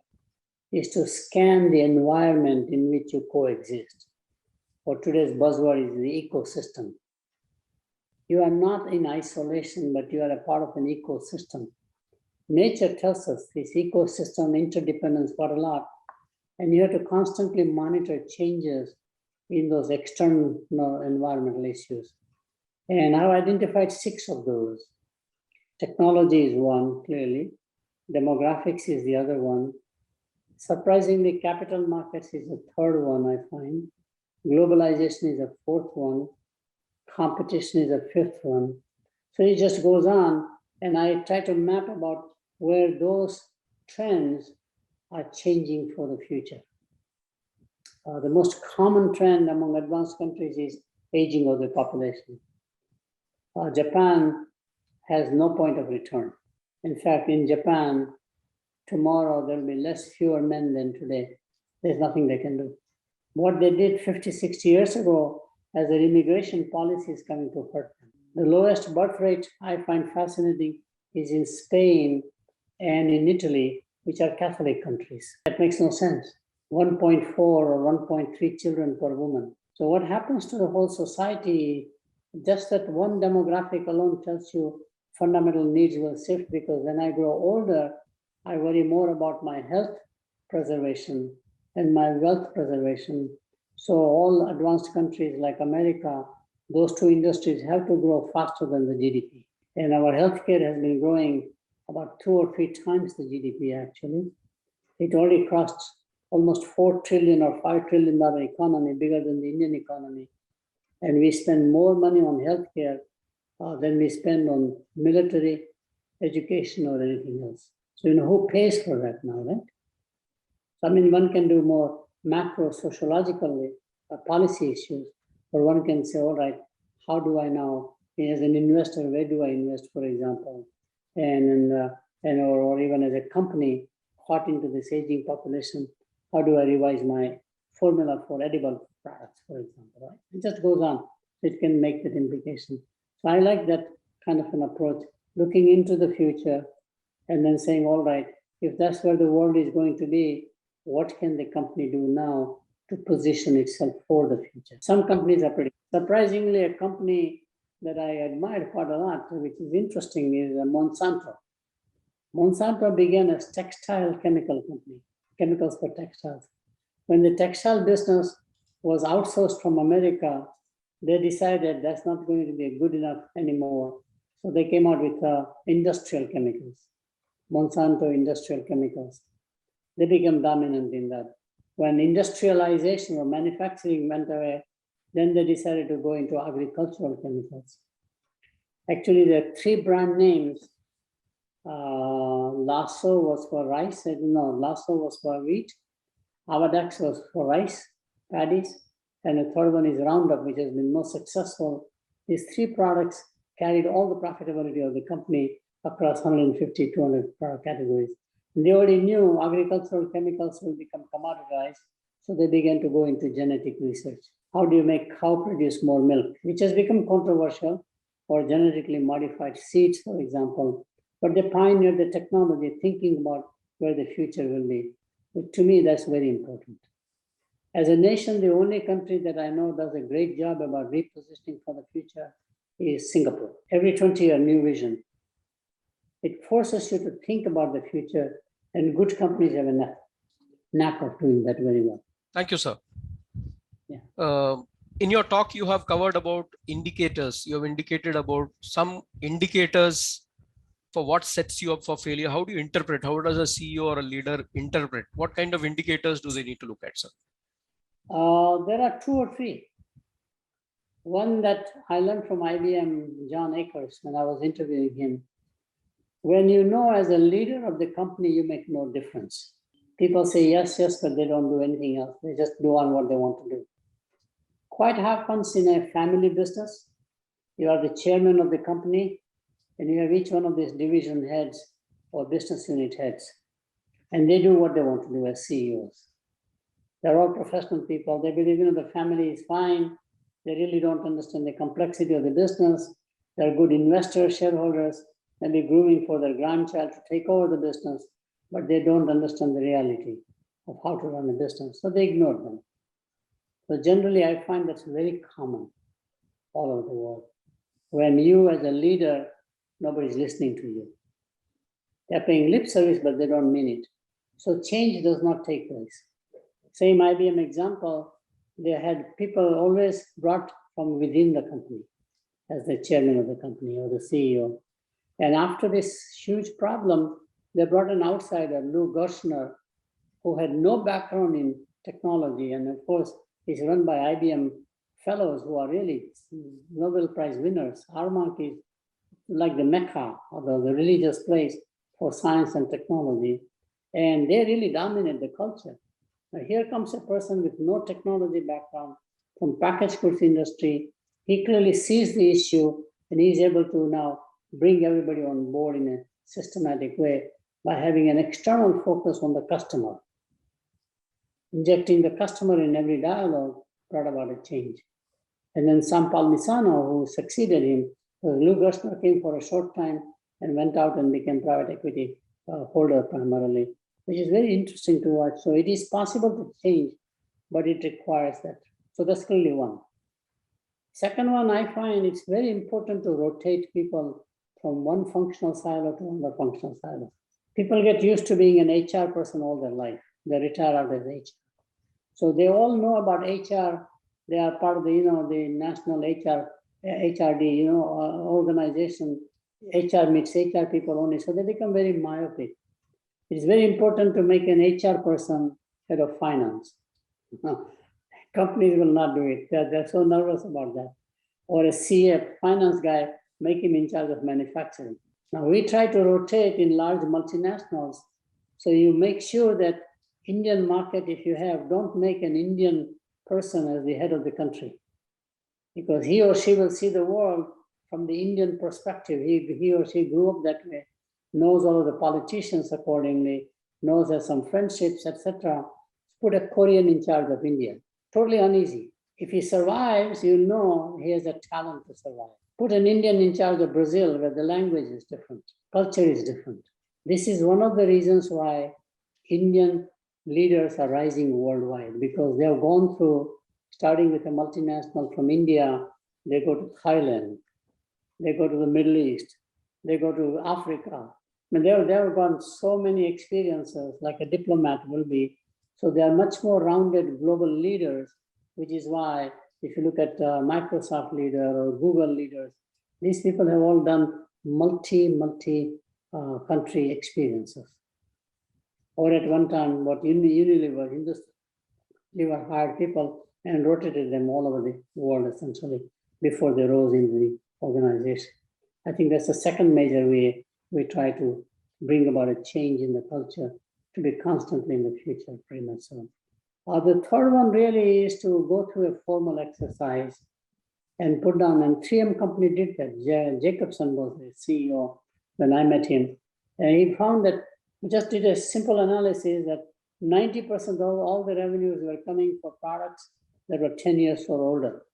is to scan the environment in which you coexist. Or today's buzzword is the ecosystem. You are not in isolation, but you are a part of an ecosystem. Nature tells us this ecosystem interdependence quite a lot, and you have to constantly monitor changes in those external environmental issues. And I've identified 6 of those. Technology is one, clearly. Demographics is the other one. Surprisingly, capital markets is the third one, I find. Globalization is the fourth one. Competition is the fifth one. So it just goes on, and I try to map about where those trends are changing for the future. The most common trend among advanced countries is aging of the population. Japan has no point of return. In fact, in Japan, tomorrow there will be fewer men than today. There's nothing they can do. What they did 50, 60 years ago as their immigration policy is coming to hurt them. The lowest birth rate I find fascinating is in Spain and in Italy, which are Catholic countries. That makes no sense. 1.4 or 1.3 children per woman. So what happens to the whole society? Just that one demographic alone tells you fundamental needs will shift, because when I grow older, I worry more about my health preservation and my wealth preservation. So all advanced countries like America, those two industries have to grow faster than the GDP. And our healthcare has been growing about 2 or 3 times the GDP actually. It already crossed almost $4 trillion or $5 trillion economy, bigger than the Indian economy. And we spend more money on healthcare than we spend on military, education, or anything else. So you know who pays for that now, right? I mean, one can do more macro sociologically policy issues, Or one can say, all right, how do I now, as an investor, where do I invest, for example? Or even as a company caught into this aging population, how do I revise my formula for edible products, for example, right? It just goes on. It can make that implication. So I like that kind of an approach, looking into the future and then saying, all right, if that's where the world is going to be, what can the company do now to position itself for the future? Some companies are pretty, surprisingly, a company that I admire quite a lot, which is interesting, is Monsanto. Monsanto began as textile chemical company, chemicals for textiles. When the textile business was outsourced from America, they decided that's not going to be good enough anymore. So they came out with industrial chemicals, Monsanto Industrial Chemicals. They became dominant in that. When industrialization or manufacturing went away, then they decided to go into agricultural chemicals. Actually, there are 3 brand names. Lasso was for rice. Lasso was for wheat. Avadax was for rice, paddies. And the third one is Roundup, which has been most successful. These 3 products carried all the profitability of the company across 150, 200 product categories. And they already knew agricultural chemicals will become commoditized, so they began to go into genetic research. How do you make cow produce more milk, which has become controversial, or genetically modified seeds, for example. But they pioneered the technology, thinking about where the future will be. But to me, that's very important. As a nation, the only country that I know does a great job about repositioning for the future is Singapore. Every 20 years, new vision. It forces you to think about the future, and good companies have a knack of doing that very well. Thank you, sir. Yeah. In your talk, you have covered about indicators. You have indicated about some indicators for what sets you up for failure. How do you interpret? How does a CEO or a leader interpret? What kind of indicators do they need to look at, sir? There are 2 or 3. One that I learned from IBM, John Akers, when I was interviewing him. When you know as a leader of the company, you make no difference. People say yes, yes, but they don't do anything else. They just do on what they want to do. Quite happens in a family business. You are the chairman of the company, and you have each one of these division heads or business unit heads, and they do what they want to do as CEOs. They're all professional people. They believe, the family is fine. They really don't understand the complexity of the business. They're good investors, shareholders, and they're grooming for their grandchild to take over the business, but they don't understand the reality of how to run a business, so they ignore them. So generally, I find that's very common all over the world. When you as a leader, nobody's listening to you. They're paying lip service, but they don't mean it. So change does not take place. Same IBM example, they had people always brought from within the company as the chairman of the company or the CEO. And after this huge problem, they brought an outsider, Lou Gerstner, who had no background in technology. And of course, he's run by IBM fellows who are really Nobel Prize winners. Armonk is like the Mecca, or the religious place for science and technology. And they really dominate the culture. Now here comes a person with no technology background from packaged goods industry. He clearly sees the issue, and he's able to now bring everybody on board in a systematic way by having an external focus on the customer. Injecting the customer in every dialogue brought about a change. And then Sam Palmisano, who succeeded him, Lou Gerstner came for a short time and went out and became private equity holder primarily, which is very interesting to watch. So it is possible to change, but it requires that. So that's clearly one. Second one, I find it's very important to rotate people from one functional silo to another functional silo. People get used to being an HR person all their life. They retire out as HR. So they all know about HR. They are part of the, the national HRD, organization. HR meets HR people only. So they become very myopic. It's very important to make an HR person head of finance. Companies will not do it. They're so nervous about that. Or a CF, finance guy, make him in charge of manufacturing. Now we try to rotate in large multinationals. So you make sure that Indian market, if you have, don't make an Indian person as the head of the country. because he or she will see the world from the Indian perspective. He or she grew up that way, knows all of the politicians accordingly, knows there's some friendships, etc. Put a Korean in charge of India. Totally uneasy. If he survives, you know he has a talent to survive. Put an Indian in charge of Brazil, where the language is different, culture is different. This is one of the reasons why Indian leaders are rising worldwide, because they have gone through, starting with a multinational from India, they go to Thailand, they go to the Middle East, they go to Africa. I mean, they have gone so many experiences, like a diplomat will be. So they are much more rounded global leaders, which is why if you look at Microsoft leader or Google leaders, these people have all done multi country experiences. Or at one time, what Unilever hired people and rotated them all over the world essentially before they rose into the organization. I think that's the second major way we try to bring about a change in the culture to be constantly in the future, pretty much so. The third one really is to go through a formal exercise and put down, and 3M company did that. Jacobson was the CEO when I met him. And he found that, we just did a simple analysis that 90% of all the revenues were coming for products that were 10 years or older.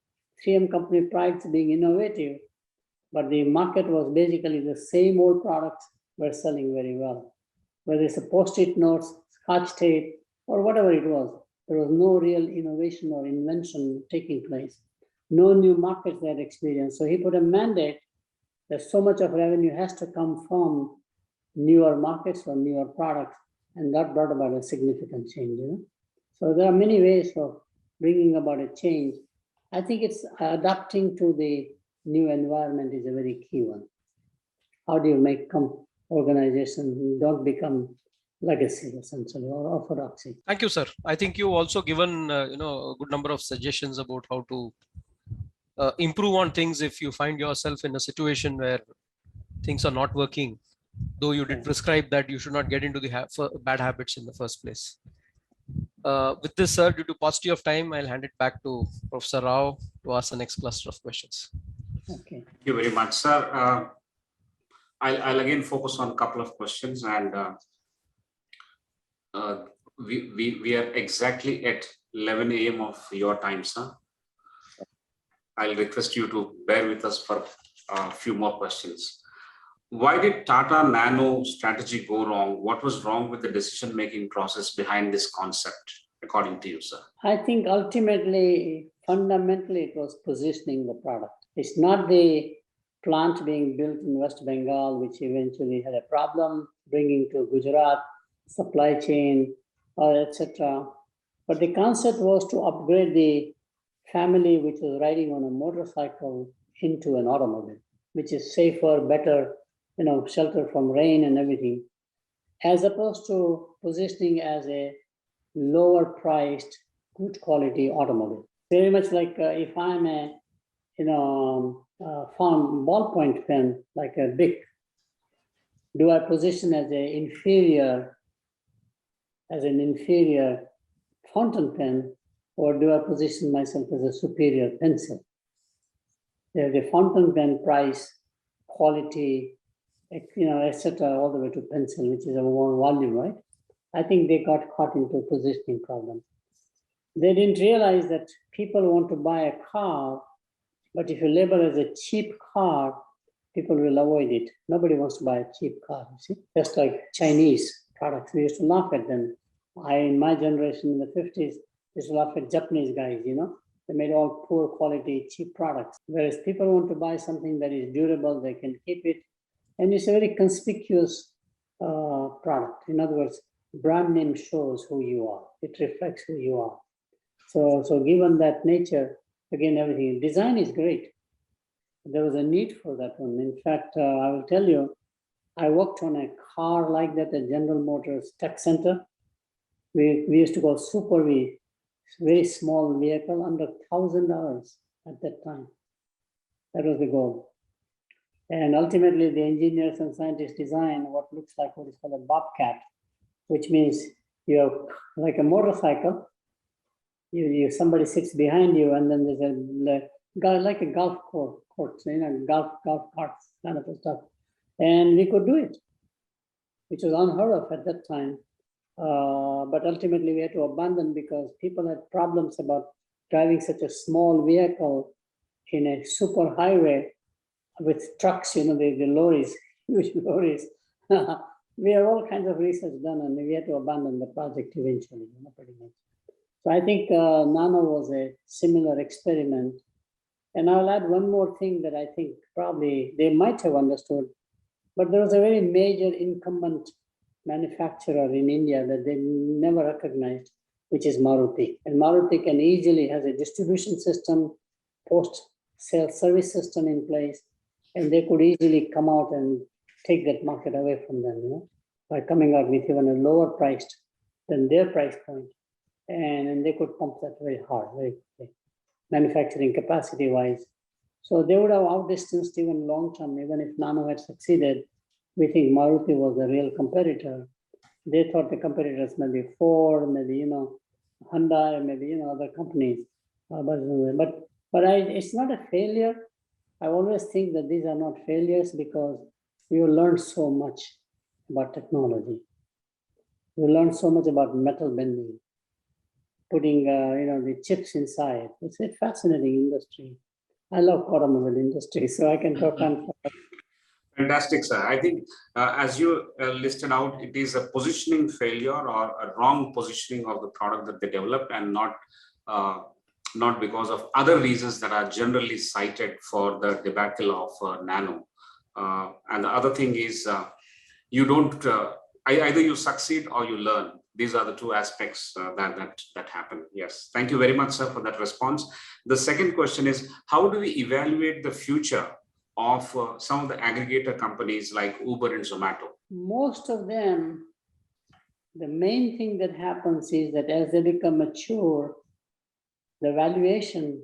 3M company prides being innovative, but the market was basically the same old products were selling very well. Whether it's a Post-it notes, Scotch tape, or whatever it was, there was no real innovation or invention taking place. No new markets they had experienced. So he put a mandate that so much of revenue has to come from newer markets or newer products, and that brought about a significant change. So there are many ways of bringing about a change. I think it's adapting to the new environment is a very key one. How do you make organizations don't become legacy essentially or orthodoxy? Thank you, sir. I think you also given a good number of suggestions about how to improve on things if you find yourself in a situation where things are not working, though you did prescribe that you should not get into the bad habits in the first place. With this, sir, due to paucity of time, I'll hand it back to Professor Rao to ask the next cluster of questions. Okay. Thank you very much, sir. I'll again focus on a couple of questions, and we are exactly at 11 a.m. of your time, sir. I'll request you to bear with us for a few more questions. Why did Tata Nano strategy go wrong? What was wrong with the decision-making process behind this concept, according to you, sir? I think ultimately, fundamentally, it was positioning the product. It's not the plant being built in West Bengal, which eventually had a problem, bringing to Gujarat, supply chain, etc. But the concept was to upgrade the family which was riding on a motorcycle into an automobile, which is safer, better, shelter from rain and everything, as opposed to positioning as a lower priced, good quality automobile. Very much like if I'm a farm ballpoint pen, like a Bic, do I position as an inferior fountain pen, or do I position myself as a superior pencil? The fountain pen price, quality, etc., all the way to pencil, which is a more volume, right? I think they got caught into a positioning problem. They didn't realize that people want to buy a car, but if you label as a cheap car, people will avoid it. Nobody wants to buy a cheap car, you see? Just like Chinese products, we used to laugh at them. In my generation in the 50s, used to laugh at Japanese guys, They made all poor quality, cheap products. Whereas people want to buy something that is durable, they can keep it. And it's a very conspicuous product. In other words, brand name shows who you are. It reflects who you are. So given that nature, again, everything, design is great. There was a need for that one. In fact, I will tell you, I worked on a car like that at General Motors Tech Center. We used to go Super V, very small vehicle, under $1,000 at that time. That was the goal. And ultimately, the engineers and scientists design what looks like what is called a bobcat, which means you're like a motorcycle. Somebody sits behind you, and then there's like a golf course, golf carts kind of stuff. And we could do it, which was unheard of at that time. But ultimately we had to abandon because people had problems about driving such a small vehicle in a super highway with trucks, the lorries, huge lorries. We have all kinds of research done, and we had to abandon the project eventually, pretty much. So I think Nano was a similar experiment. And I'll add one more thing that I think probably they might have understood, but there was a very major incumbent manufacturer in India that they never recognized, which is Maruti. And Maruti can easily has a distribution system, post-sale service system in place, and they could easily come out and take that market away from them, by coming out with even a lower priced than their price point. And they could pump that very hard, very quickly, manufacturing capacity wise. So they would have outdistanced even long term, even if Nano had succeeded. We think Maruti was the real competitor. They thought the competitors maybe Ford, maybe, Hyundai, maybe, other companies. But it's not a failure. I always think that these are not failures because you learn so much about technology. You learn so much about metal bending, putting, the chips inside. It's a fascinating industry. I love automobile industry, so I can talk on. Fantastic, sir. I think as you listed out, it is a positioning failure or a wrong positioning of the product that they developed, and not because of other reasons that are generally cited for the debacle of Nano. And the other thing is you don't, either you succeed or you learn. These are the two aspects that happen. Yes. Thank you very much, sir, for that response. The second question is, how do we evaluate the future of some of the aggregator companies like Uber and Zomato? Most of them, the main thing that happens is that as they become mature, the valuation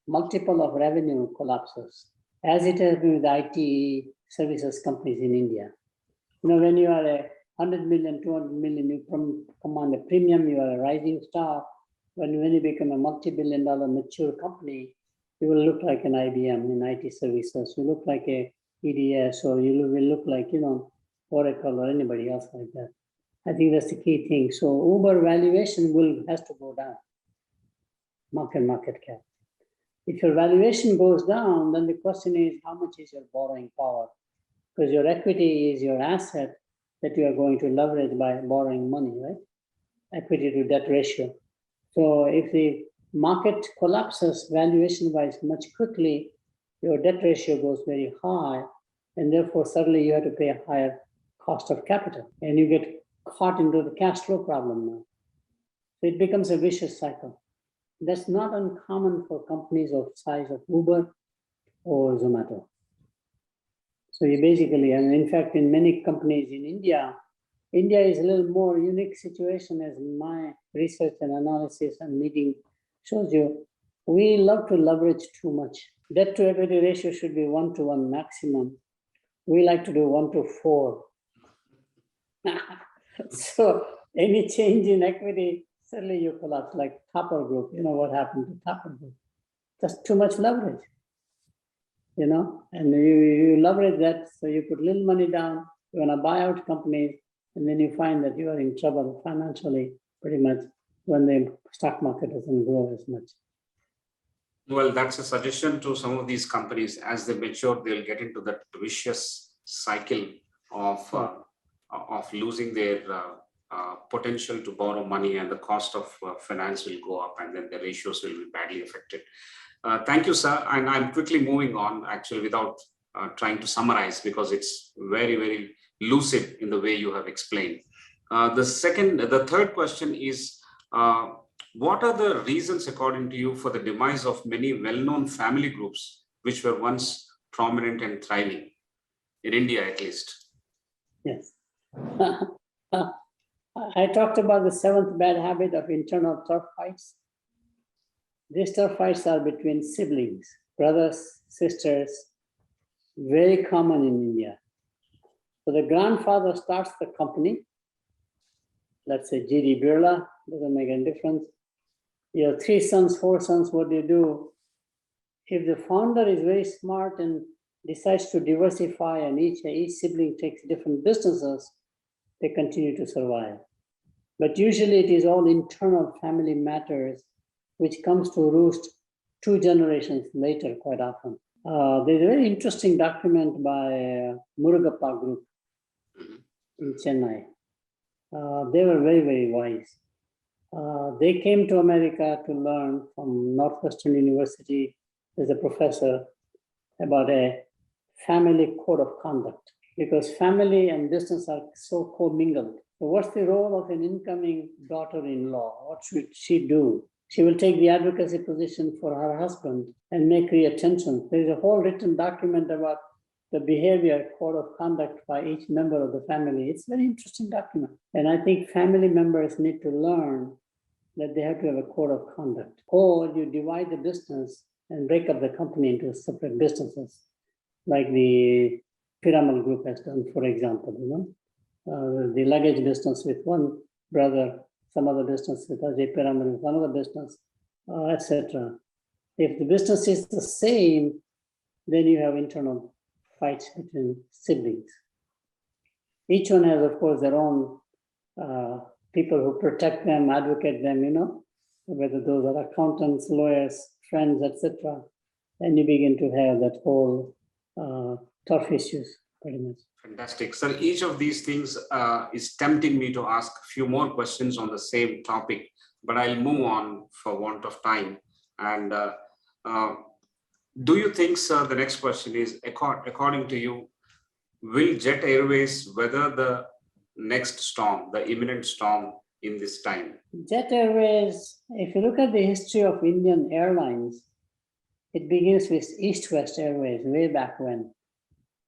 multiple of revenue collapses, as it has been with IT services companies in India. When you are a 100 million, 200 million, you command a premium, you are a rising star. When you become a multi-billion-dollar mature company, you will look like an IBM in IT services. You look like a EDS, or you will look like, Oracle or anybody else like that. I think that's the key thing. So Uber valuation has to go down, market cap. If your valuation goes down, then the question is, how much is your borrowing power? Because your equity is your asset that you are going to leverage by borrowing money, right? Equity to debt ratio. So if the market collapses valuation-wise much quickly, your debt ratio goes very high, and therefore suddenly you have to pay a higher cost of capital, and you get caught into the cash flow problem now. So it becomes a vicious cycle. That's not uncommon for companies of size of Uber or Zomato. So you basically, and in fact, in many companies in India is a little more unique situation, as my research and analysis and meeting shows you. We love to leverage too much. Debt to equity ratio should be 1:1 maximum. We like to do 1:4. So any change in equity, suddenly you collapse, like Topper Group. You know what happened to Topper Group? Just too much leverage. And you leverage that, so you put little money down, you want to buy out companies, and then you find that you are in trouble financially pretty much when the stock market doesn't grow as much. Well, that's a suggestion to some of these companies. As they mature, they'll get into that vicious cycle of losing their potential to borrow money, and the cost of finance will go up, and then the ratios will be badly affected. Thank you, sir. And I'm quickly moving on, actually, without trying to summarize, because it's very, very lucid in the way you have explained. The third question is, what are the reasons, according to you, for the demise of many well-known family groups which were once prominent and thriving, in India at least? Yes. I talked about the 7th bad habit of internal turf fights. These turf fights are between siblings, brothers, sisters, very common in India. So the grandfather starts the company, let's say GD Birla, doesn't make any difference. You have 3 sons, 4 sons, what do? if the founder is very smart and decides to diversify and each sibling takes different businesses, they continue to survive. But usually it is all internal family matters which comes to roost 2 generations later quite often. There's a very interesting document by Murugappa Group in Chennai. They were very, very wise. They came to America to learn from Northwestern University as a professor about a family code of conduct, because family and business are so commingled. So what's the role of an incoming daughter-in-law? What should she do? She will take the advocacy position for her husband and make reattention. There is a whole written document about the behavior code of conduct by each member of the family. It's a very interesting document. And I think family members need to learn that they have to have a code of conduct. Or you divide the business and break up the company into separate businesses, like the Piramal Group has done, for example, the luggage business with one brother, some other business with Ajay Piramal with another business, etc. If the business is the same, then you have internal fights between siblings. Each one has, of course, their own people who protect them, advocate them, whether those are accountants, lawyers, friends, etc. And you begin to have that whole tough issues, pretty much. Fantastic. Sir, each of these things is tempting me to ask a few more questions on the same topic, but I'll move on for want of time. And do you think, sir, the next question is, according to you, will Jet Airways weather the next storm, the imminent storm in this time? Jet Airways, if you look at the history of Indian airlines, it begins with East-West Airways way back when.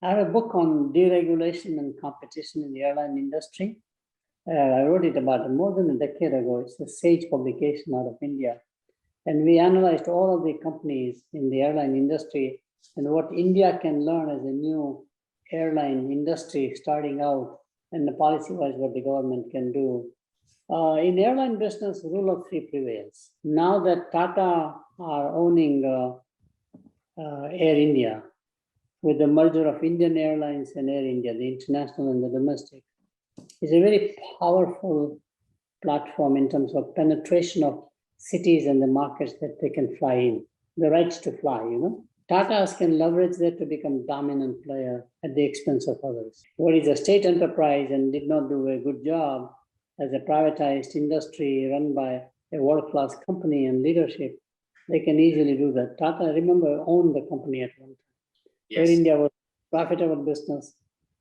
I have a book on deregulation and competition in the airline industry. I wrote it about more than a decade ago. It's a Sage publication out of India. And we analyzed all of the companies in the airline industry and what India can learn as a new airline industry starting out, and the policy-wise what the government can do. In airline business, rule of 3 prevails. Now that Tata are owning Air India, with the merger of Indian Airlines and Air India, the international and the domestic, is a very powerful platform in terms of penetration of cities and the markets that they can fly in, the rights to fly, Tata's can leverage that to become dominant player at the expense of others. What is a state enterprise and did not do a good job as a privatized industry run by a world-class company and leadership, they can easily do that. Tata, remember, owned the company at one time. Yes. Air India was a profitable business.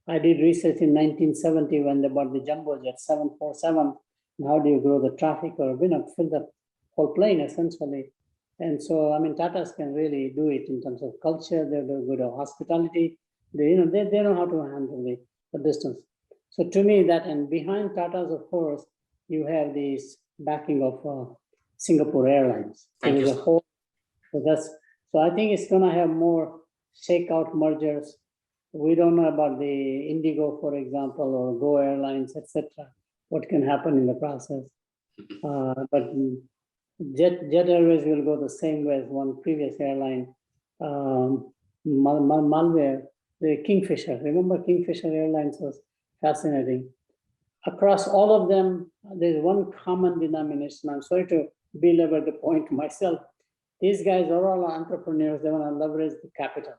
I did research in 1970 when they bought the jumbo jet 747. And how do you grow the traffic or fill the whole plane essentially? And so, Tata's can really do it in terms of culture. They're good at hospitality. They know how to handle the business. So to me, that, and behind Tata's, of course, you have this backing of Singapore Airlines. Thank you. So I think it's going to have more shakeout mergers. We don't know about the Indigo, for example, or Go Airlines, etc. What can happen in the process? But Jet Airways will go the same way as one previous airline, Malware, the Kingfisher. Remember, Kingfisher Airlines was fascinating. Across all of them, there's one common denomination. I'm sorry to belabor the point myself. These guys are all entrepreneurs. They want to leverage the capital,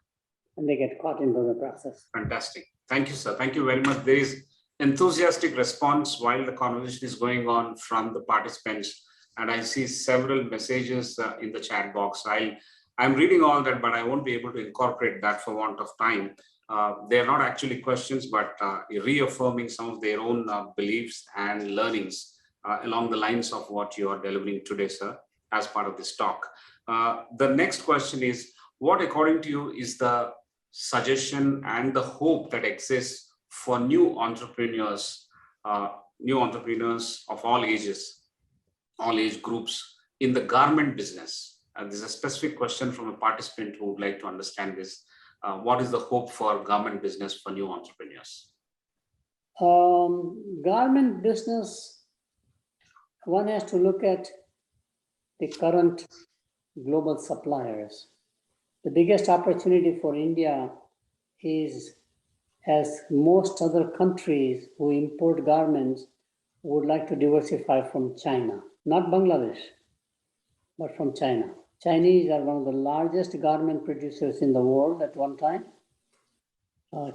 and they get caught into the process. Fantastic. Thank you, sir. Thank you very much. There is enthusiastic response while the conversation is going on from the participants. And I see several messages in the chat box. I'm reading all that, but I won't be able to incorporate that for want of time. They're not actually questions, but reaffirming some of their own beliefs and learnings along the lines of what you are delivering today, sir, as part of this talk. The next question is, what, according to you, is the suggestion and the hope that exists for new entrepreneurs of all ages, all age groups in the garment business? There's a specific question from a participant who would like to understand this. What is the hope for garment business for new entrepreneurs? Garment business, one has to look at the current global suppliers. The biggest opportunity for India is, as most other countries who import garments would like to diversify from China, not Bangladesh, but from China. Chinese are one of the largest garment producers in the world at one time.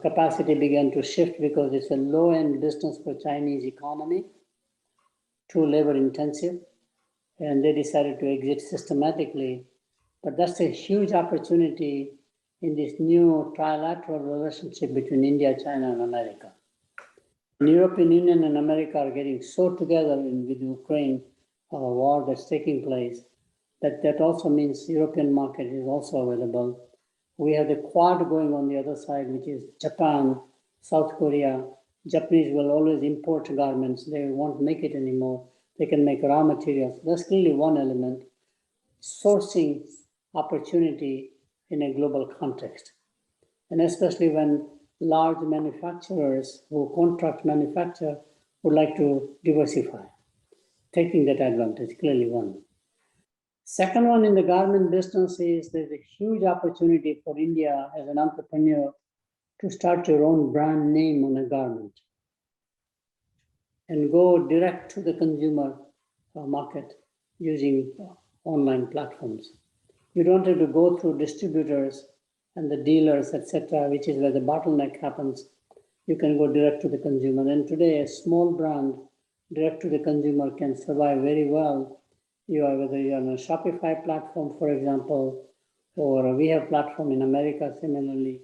Capacity began to shift because it's a low-end business for Chinese economy, too labor-intensive, and they decided to exit systematically. But that's a huge opportunity in this new trilateral relationship between India, China, and America. The European Union and America are getting so together with Ukraine war that's taking place that also means European market is also available. We have the Quad going on the other side, which is Japan, South Korea. Japanese will always import garments. They won't make it anymore. They can make raw materials. That's clearly one element. Sourcing opportunity in a global context. And especially when large manufacturers who contract manufacture would like to diversify, taking that advantage, clearly one. Second one in the garment business is there's a huge opportunity for India as an entrepreneur to start your own brand name on a garment and go direct to the consumer market using online platforms. You don't have to go through distributors and the dealers, etc., which is where the bottleneck happens. You can go direct to the consumer. And today, a small brand direct to the consumer can survive very well. Whether you're on a Shopify platform, for example, or we have platform in America similarly,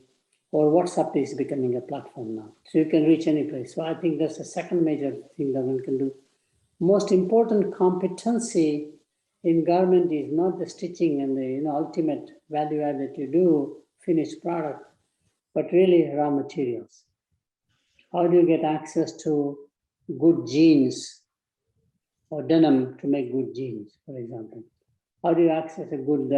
or WhatsApp is becoming a platform now. So you can reach any place. So I think that's the second major thing that one can do. Most important competency in garment is not the stitching and the ultimate value add that you do, finished product, but really raw materials. How do you get access to good jeans or denim to make good jeans, for example? How do you access a good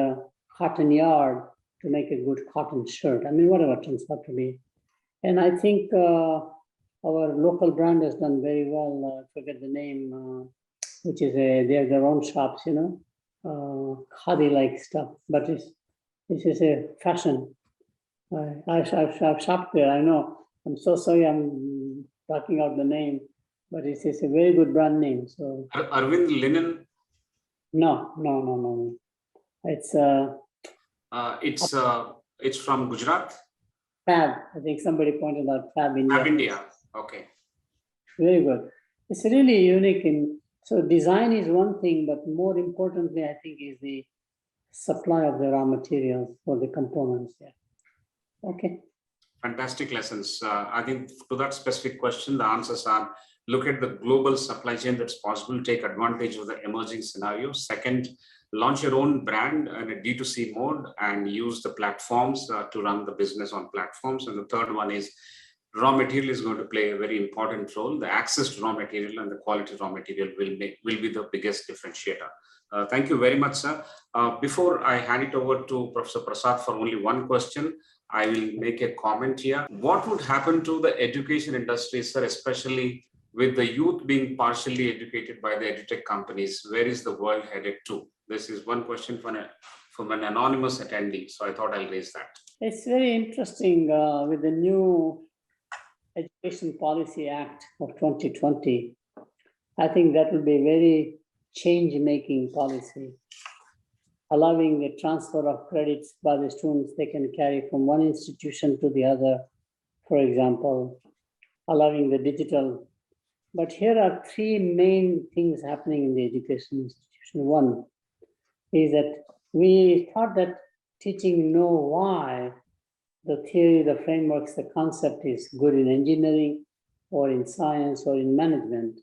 cotton yarn to make a good cotton shirt? I mean, whatever it turns out to be. And I think our local brand has done very well. I forget the name, which is they have their own shops, khadi-like stuff, but this is a fashion. I've shopped there, I know. I'm so sorry I'm talking out the name, but it's a very good brand name. So Arvind Linen? No. It's from Gujarat? Fab. I think somebody pointed out Fab India. Fab India, okay. Very good. It's really unique so design is one thing, but more importantly, I think, is the supply of the raw materials for the components. Yeah. Okay. Fantastic lessons. I think to that specific question, the answers are: look at the global supply chain that's possible, take advantage of the emerging scenarios. Second, launch your own brand in a D2C mode and use the platforms to run the business on platforms. And the third one is raw material is going to play a very important role. The access to raw material and the quality raw material will be the biggest differentiator. Thank you very much, sir. Before I hand it over to Professor Prasad for only one question, I will make a comment here. What would happen to the education industry, sir, especially with the youth being partially educated by the edutech companies? Where is the world headed to? This is one question from an anonymous attendee, so I thought I'll raise that. It's very interesting with the new Education Policy Act of 2020. I think that will be a very change-making policy, allowing the transfer of credits by the students they can carry from one institution to the other, for example, allowing the digital. But here are three main things happening in the education institution. One is that we thought that teaching know why, the theory, the frameworks, the concept is good in engineering or in science or in management,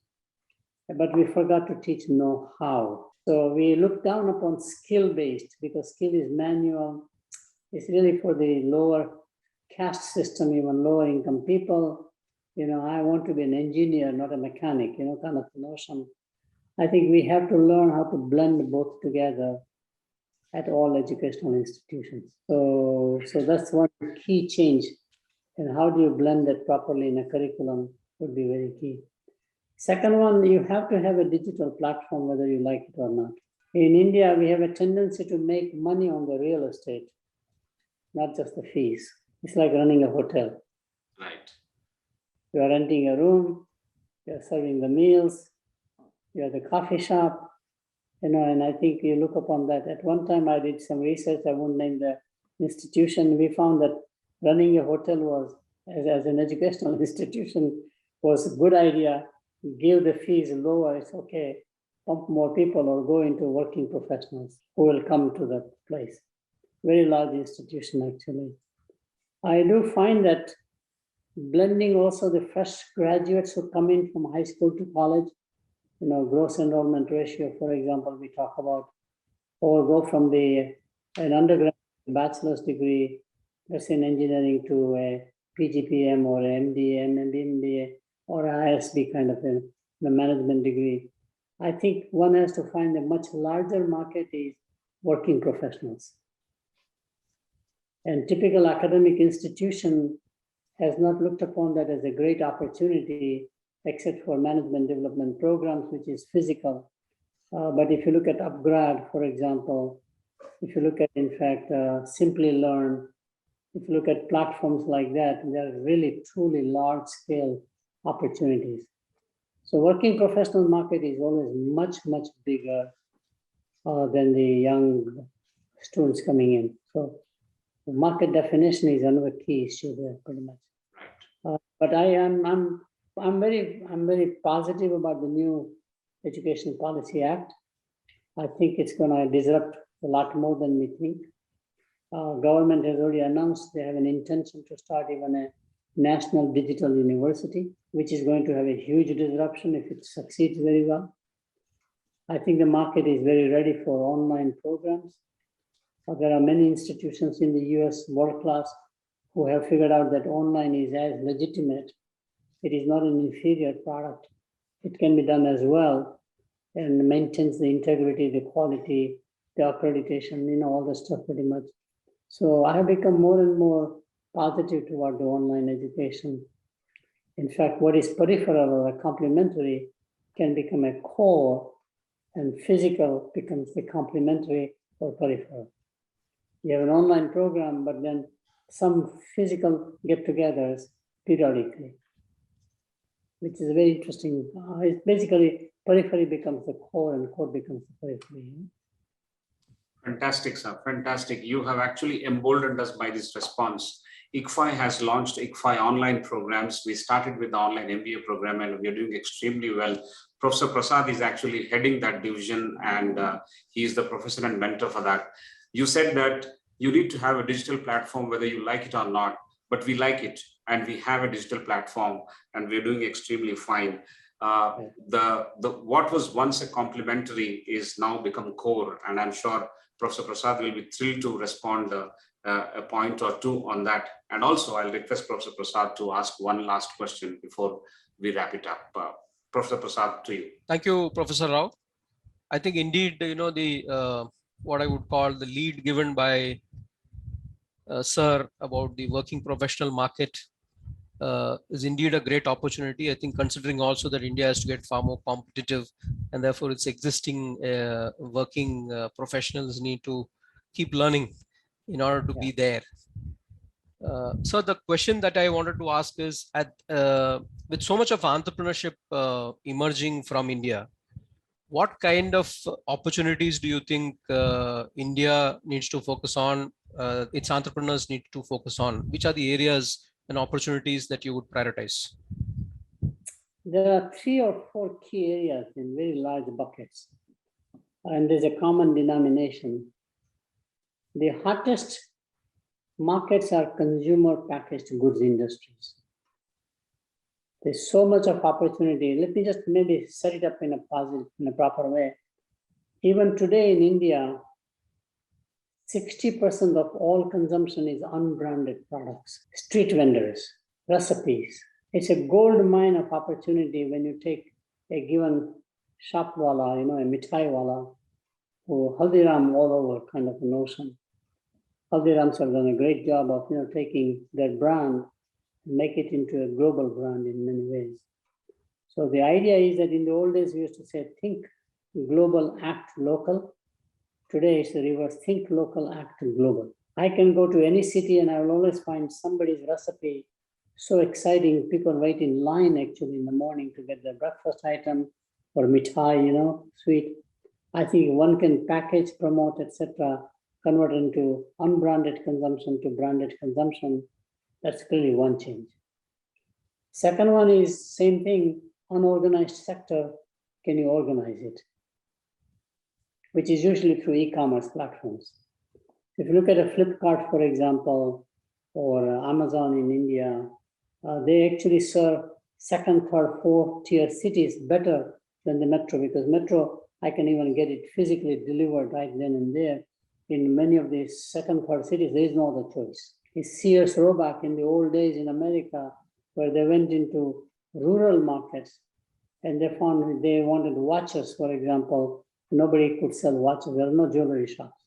but we forgot to teach know how. So we look down upon skill-based because skill is manual. It's really for the lower caste system, even lower income people. I want to be an engineer, not a mechanic, kind of notion. I think we have to learn how to blend both together at all educational institutions. So that's one key change. And how do you blend that properly in a curriculum would be very key. Second one, you have to have a digital platform, whether you like it or not. In India, we have a tendency to make money on the real estate. not just the fees. It's like running a hotel. Right. You are renting a room, you are serving the meals, you are the coffee shop, and I think you look upon that. At one time I did some research, I won't name the institution. We found that running a hotel was, as an educational institution, was a good idea. Give the fees lower, it's okay. Pump more people or go into working professionals who will come to the place. Very large institution, actually. I do find that blending also the fresh graduates who come in from high school to college, gross enrollment ratio, for example, we talk about, or go from an undergraduate bachelor's degree, let's say in engineering, to a PGPM or MDA, MBA, or ISB kind of the management degree. I think one has to find a much larger market is working professionals. And typical academic institution has not looked upon that as a great opportunity, except for management development programs, which is physical. But if you look at upgrad, for example, if you look at, in fact, Simply Learn, if you look at platforms like that, there are really, truly large-scale opportunities. So working professional market is always much, much bigger than the young students coming in. So the market definition is another key issue there, pretty much. But I'm very positive about the new Education Policy Act. I think it's going to disrupt a lot more than we think. Government has already announced they have an intention to start even a national digital university, which is going to have a huge disruption if it succeeds very well. I think the market is very ready for online programs. There are many institutions in the US, world class, who have figured out that online is as legitimate. It is not an inferior product. It can be done as well and maintains the integrity, the quality, the accreditation, all the stuff pretty much. So I have become more and more positive toward the online education. In fact, what is peripheral or complementary can become a core, and physical becomes the complementary or peripheral. You have an online program, but then some physical get-togethers periodically, which is very interesting. It's basically, periphery becomes the core and core becomes the periphery. Fantastic, sir. Fantastic. You have actually emboldened us by this response. ICFAI has launched ICFAI online programs. We started with the online MBA program and we are doing extremely well. Professor Prasad is actually heading that division and he is the professor and mentor for that. You said that you need to have a digital platform whether you like it or not, but we like it and we have a digital platform and we're doing extremely fine. What was once a complementary is now become core, and I'm sure Professor Prasad will be thrilled to respond a point or two on that. And also I'll request Professor Prasad to ask one last question before we wrap it up. Professor Prasad, to you. Thank you, Professor Rao. I think indeed, the what I would call the lead given by Sir about the working professional market is indeed a great opportunity. I think considering also that India has to get far more competitive and therefore its existing working professionals need to keep learning in order to be there. So the question that I wanted to ask is, with so much of entrepreneurship emerging from India, what kind of opportunities do you think India needs to focus on, its entrepreneurs need to focus on? Which are the areas and opportunities that you would prioritize? There are 3 or 4 key areas in very large buckets, and there's a common denomination. The hottest markets are consumer packaged goods industries. There's so much of opportunity. Let me just maybe set it up in a proper way. Even today in India, 60% of all consumption is unbranded products, street vendors, recipes. It's a gold mine of opportunity when you take a given shop wala, a mithai wala, who Haldiram all over kind of a notion. Haldirams have done a great job of taking their brand and make it into a global brand in many ways. So the idea is that in the old days we used to say think global, act local. Today it's the reverse, think local, act global. I can go to any city and I will always find somebody's recipe so exciting. People wait in line actually in the morning to get their breakfast item or mithai, sweet. I think one can package, promote, etc., convert into unbranded consumption to branded consumption. That's clearly one change. Second one is same thing, unorganized sector. Can you organize it? Which is usually through e-commerce platforms. If you look at a Flipkart, for example, or Amazon in India, they actually serve second, third, fourth tier cities better than the metro, because metro, I can even get it physically delivered right then and there. In many of these second, third cities, there is no other choice. It's Sears Roebuck in the old days in America, where they went into rural markets and they found they wanted watches, for example. Nobody could sell watches. There are no jewelry shops.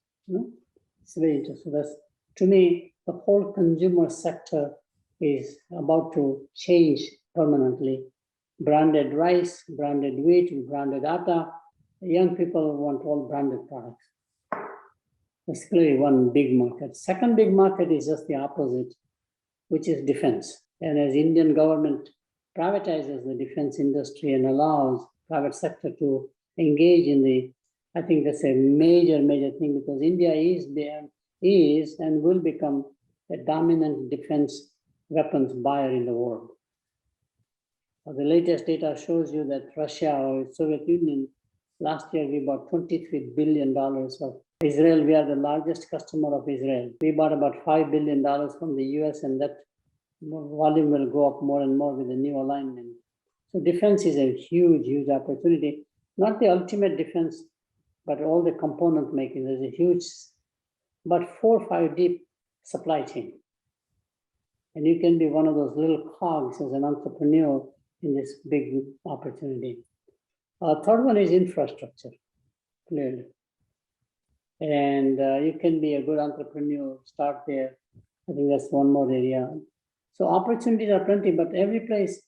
It's very interesting. That's, to me, the whole consumer sector is about to change permanently. Branded rice, branded wheat, branded atta. Young people want all branded products. That's clearly one big market. Second big market is just the opposite, which is defense. And as Indian government privatizes the defense industry and allows private sector to engage in the, I think that's a major, major thing, because India is and will become a dominant defense weapons buyer in the world. The latest data shows you that Russia or Soviet Union, last year we bought $23 billion of Israel. We are the largest customer of Israel. We bought about $5 billion from the US, and that volume will go up more and more with the new alignment. So defense is a huge, huge opportunity. Not the ultimate defense, but all the component making. There's a huge, but 4 or 5 deep supply chain. And you can be one of those little cogs as an entrepreneur in this big opportunity. Third one is infrastructure, clearly. And you can be a good entrepreneur, start there. I think that's one more area. So opportunities are plenty, but every place,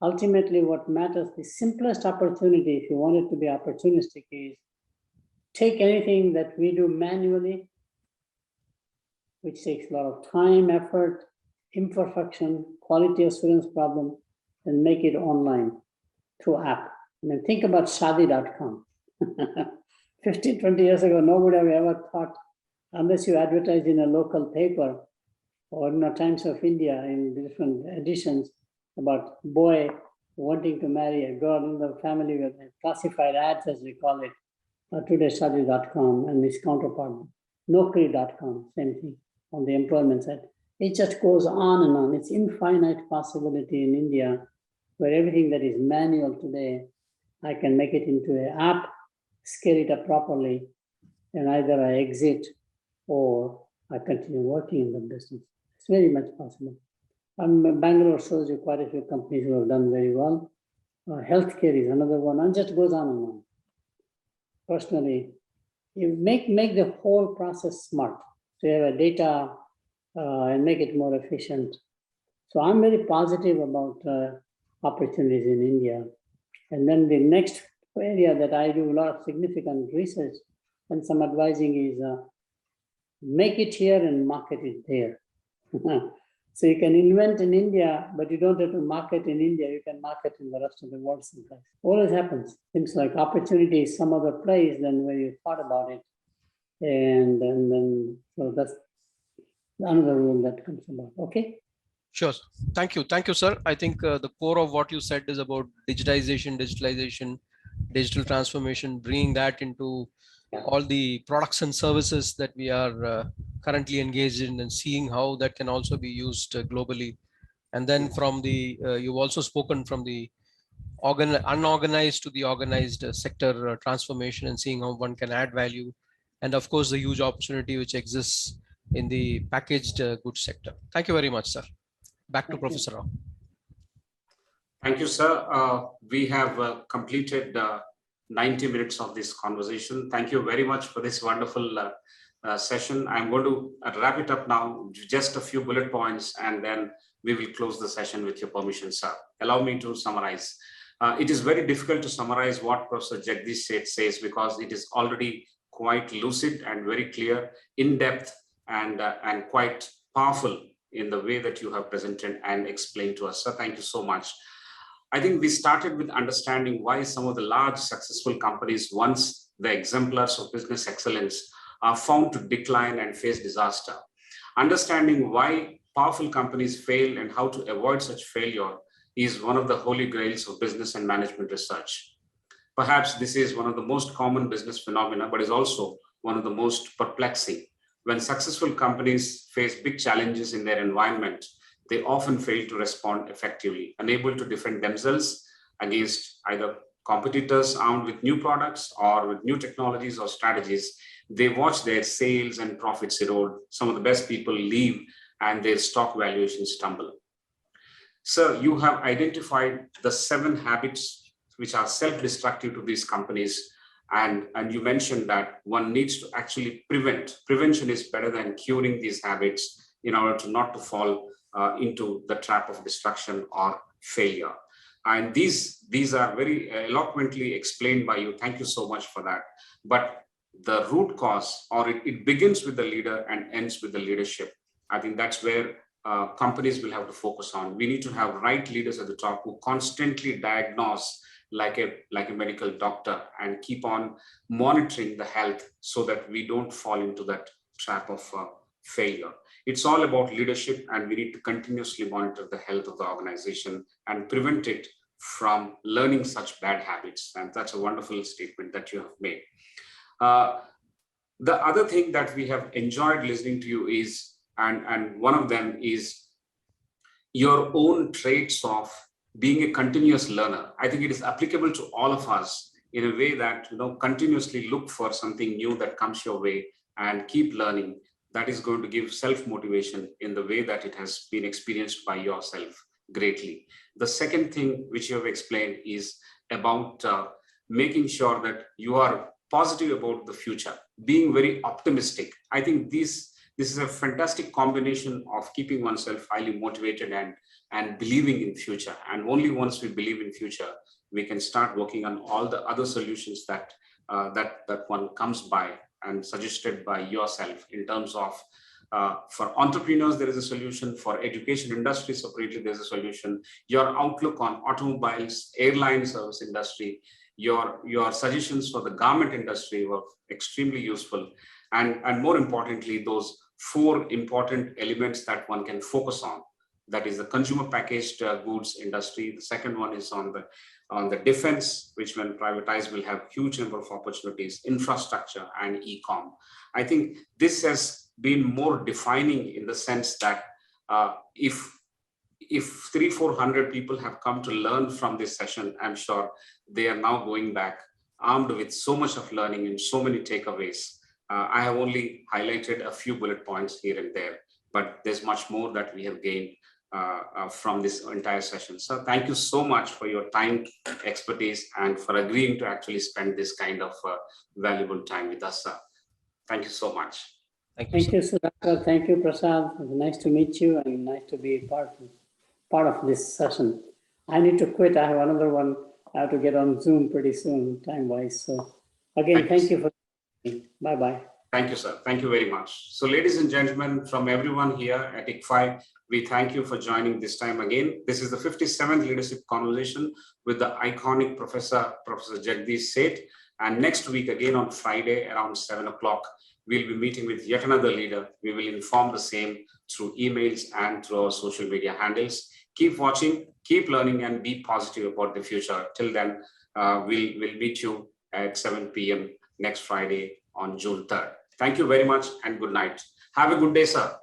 ultimately what matters, the simplest opportunity, if you want it to be opportunistic, is take anything that we do manually, which takes a lot of time, effort, imperfection, quality assurance problem, and make it online through app. I mean, think about shadi.com. 15, 20 years ago, nobody would ever thought, unless you advertise in a local paper or in the Times of India in different editions about boy wanting to marry a girl in the family with classified ads, as we call it, today shadi.com and its counterpart, Naukri.com, same thing on the employment side. It just goes on and on. It's infinite possibility in India, where everything that is manual today, I can make it into an app, scale it up properly, and either I exit or I continue working in the business. It's very much possible. Bangalore shows you quite a few companies who have done very well. Healthcare is another one, and just goes on and on. Personally, you make the whole process smart. So you have a data and make it more efficient. So I'm very positive about opportunities in India. And then the next area that I do a lot of significant research and some advising is make it here and market it there. So you can invent in India, but you don't have to market in India. You can market in the rest of the world sometimes. Always happens. Seems like opportunity is some other place than where you thought about it. And then so that's another rule that comes about. Okay. Sure. Thank you. Thank you, sir. I think the core of what you said is about digitization, digital transformation, bringing that into all the products and services that we are currently engaged in, and seeing how that can also be used globally. And then from the, you've also spoken from the unorganized to the organized sector transformation, and seeing how one can add value. And of course, the huge opportunity which exists in the packaged goods sector. Thank you very much, sir. Back to Professor Rao. Thank you, sir. We have completed 90 minutes of this conversation. Thank you very much for this wonderful session. I'm going to wrap it up now, just a few bullet points, and then we will close the session with your permission, sir. Allow me to summarize. It is very difficult to summarize what Professor Jagdish Sheth says, because it is already quite lucid and very clear, in depth, and quite powerful in the way that you have presented and explained to us. So thank you so much. I think we started with understanding why some of the large successful companies, once the exemplars of business excellence, are found to decline and face disaster. Understanding why powerful companies fail and how to avoid such failure is one of the holy grails of business and management research. Perhaps this is one of the most common business phenomena, but is also one of the most perplexing. When successful companies face big challenges in their environment, they often fail to respond effectively, unable to defend themselves against either competitors armed with new products or with new technologies or strategies. They watch their sales and profits erode. Some of the best people leave and their stock valuations tumble. Sir, you have identified the 7 habits which are self-destructive to these companies. And you mentioned that one needs to actually prevent. Prevention is better than curing these habits in order to not to fall into the trap of destruction or failure. And these are very eloquently explained by you. Thank you so much for that. But the root cause, or it begins with the leader and ends with the leadership. I think that's where companies will have to focus on. We need to have right leaders at the top who constantly diagnose like a medical doctor and keep on monitoring the health so that we don't fall into that trap of failure. It's all about leadership, and we need to continuously monitor the health of the organization and prevent it from learning such bad habits. And that's a wonderful statement that you have made. The other thing that we have enjoyed listening to you is, and one of them is your own traits of being a continuous learner. I think it is applicable to all of us in a way that, continuously look for something new that comes your way and keep learning. That is going to give self-motivation in the way that it has been experienced by yourself greatly. The second thing which you have explained is about making sure that you are positive about the future, being very optimistic. I think this is a fantastic combination of keeping oneself highly motivated and believing in future. And only once we believe in future, we can start working on all the other solutions that one comes by and suggested by yourself in terms of for entrepreneurs, there is a solution. For education industry separately, there's a solution. Your outlook on automobiles, airline service industry, your suggestions for the garment industry were extremely useful. And more importantly, those 4 important elements that one can focus on. That is the consumer packaged goods industry. The second one is on the defense, which when privatized will have huge number of opportunities, infrastructure and e-com. I think this has been more defining in the sense that if 300-400 people have come to learn from this session, I'm sure they are now going back armed with so much of learning and so many takeaways. I have only highlighted a few bullet points here and there, but there's much more that we have gained from this entire session. So thank you so much for your time, expertise, and for agreeing to actually spend this kind of valuable time with us, sir. Thank you so much. Thank you, Sudhakar. Thank you, Prasad. Nice to meet you and nice to be part of this session. I need to quit. I have another one. I have to get on Zoom pretty soon, time-wise. So again, thank you for bye-bye. Thank you, sir. Thank you very much. So ladies and gentlemen, from everyone here at ICFAI, we thank you for joining this time again. This is the 57th Leadership Conversation with the iconic Professor Jagdish Sheth. And next week, again on Friday around 7 o'clock, we'll be meeting with yet another leader. We will inform the same through emails and through our social media handles. Keep watching, keep learning, and be positive about the future. Till then, we'll meet you at 7 p.m. next Friday on June 3rd. Thank you very much and good night. Have a good day, sir.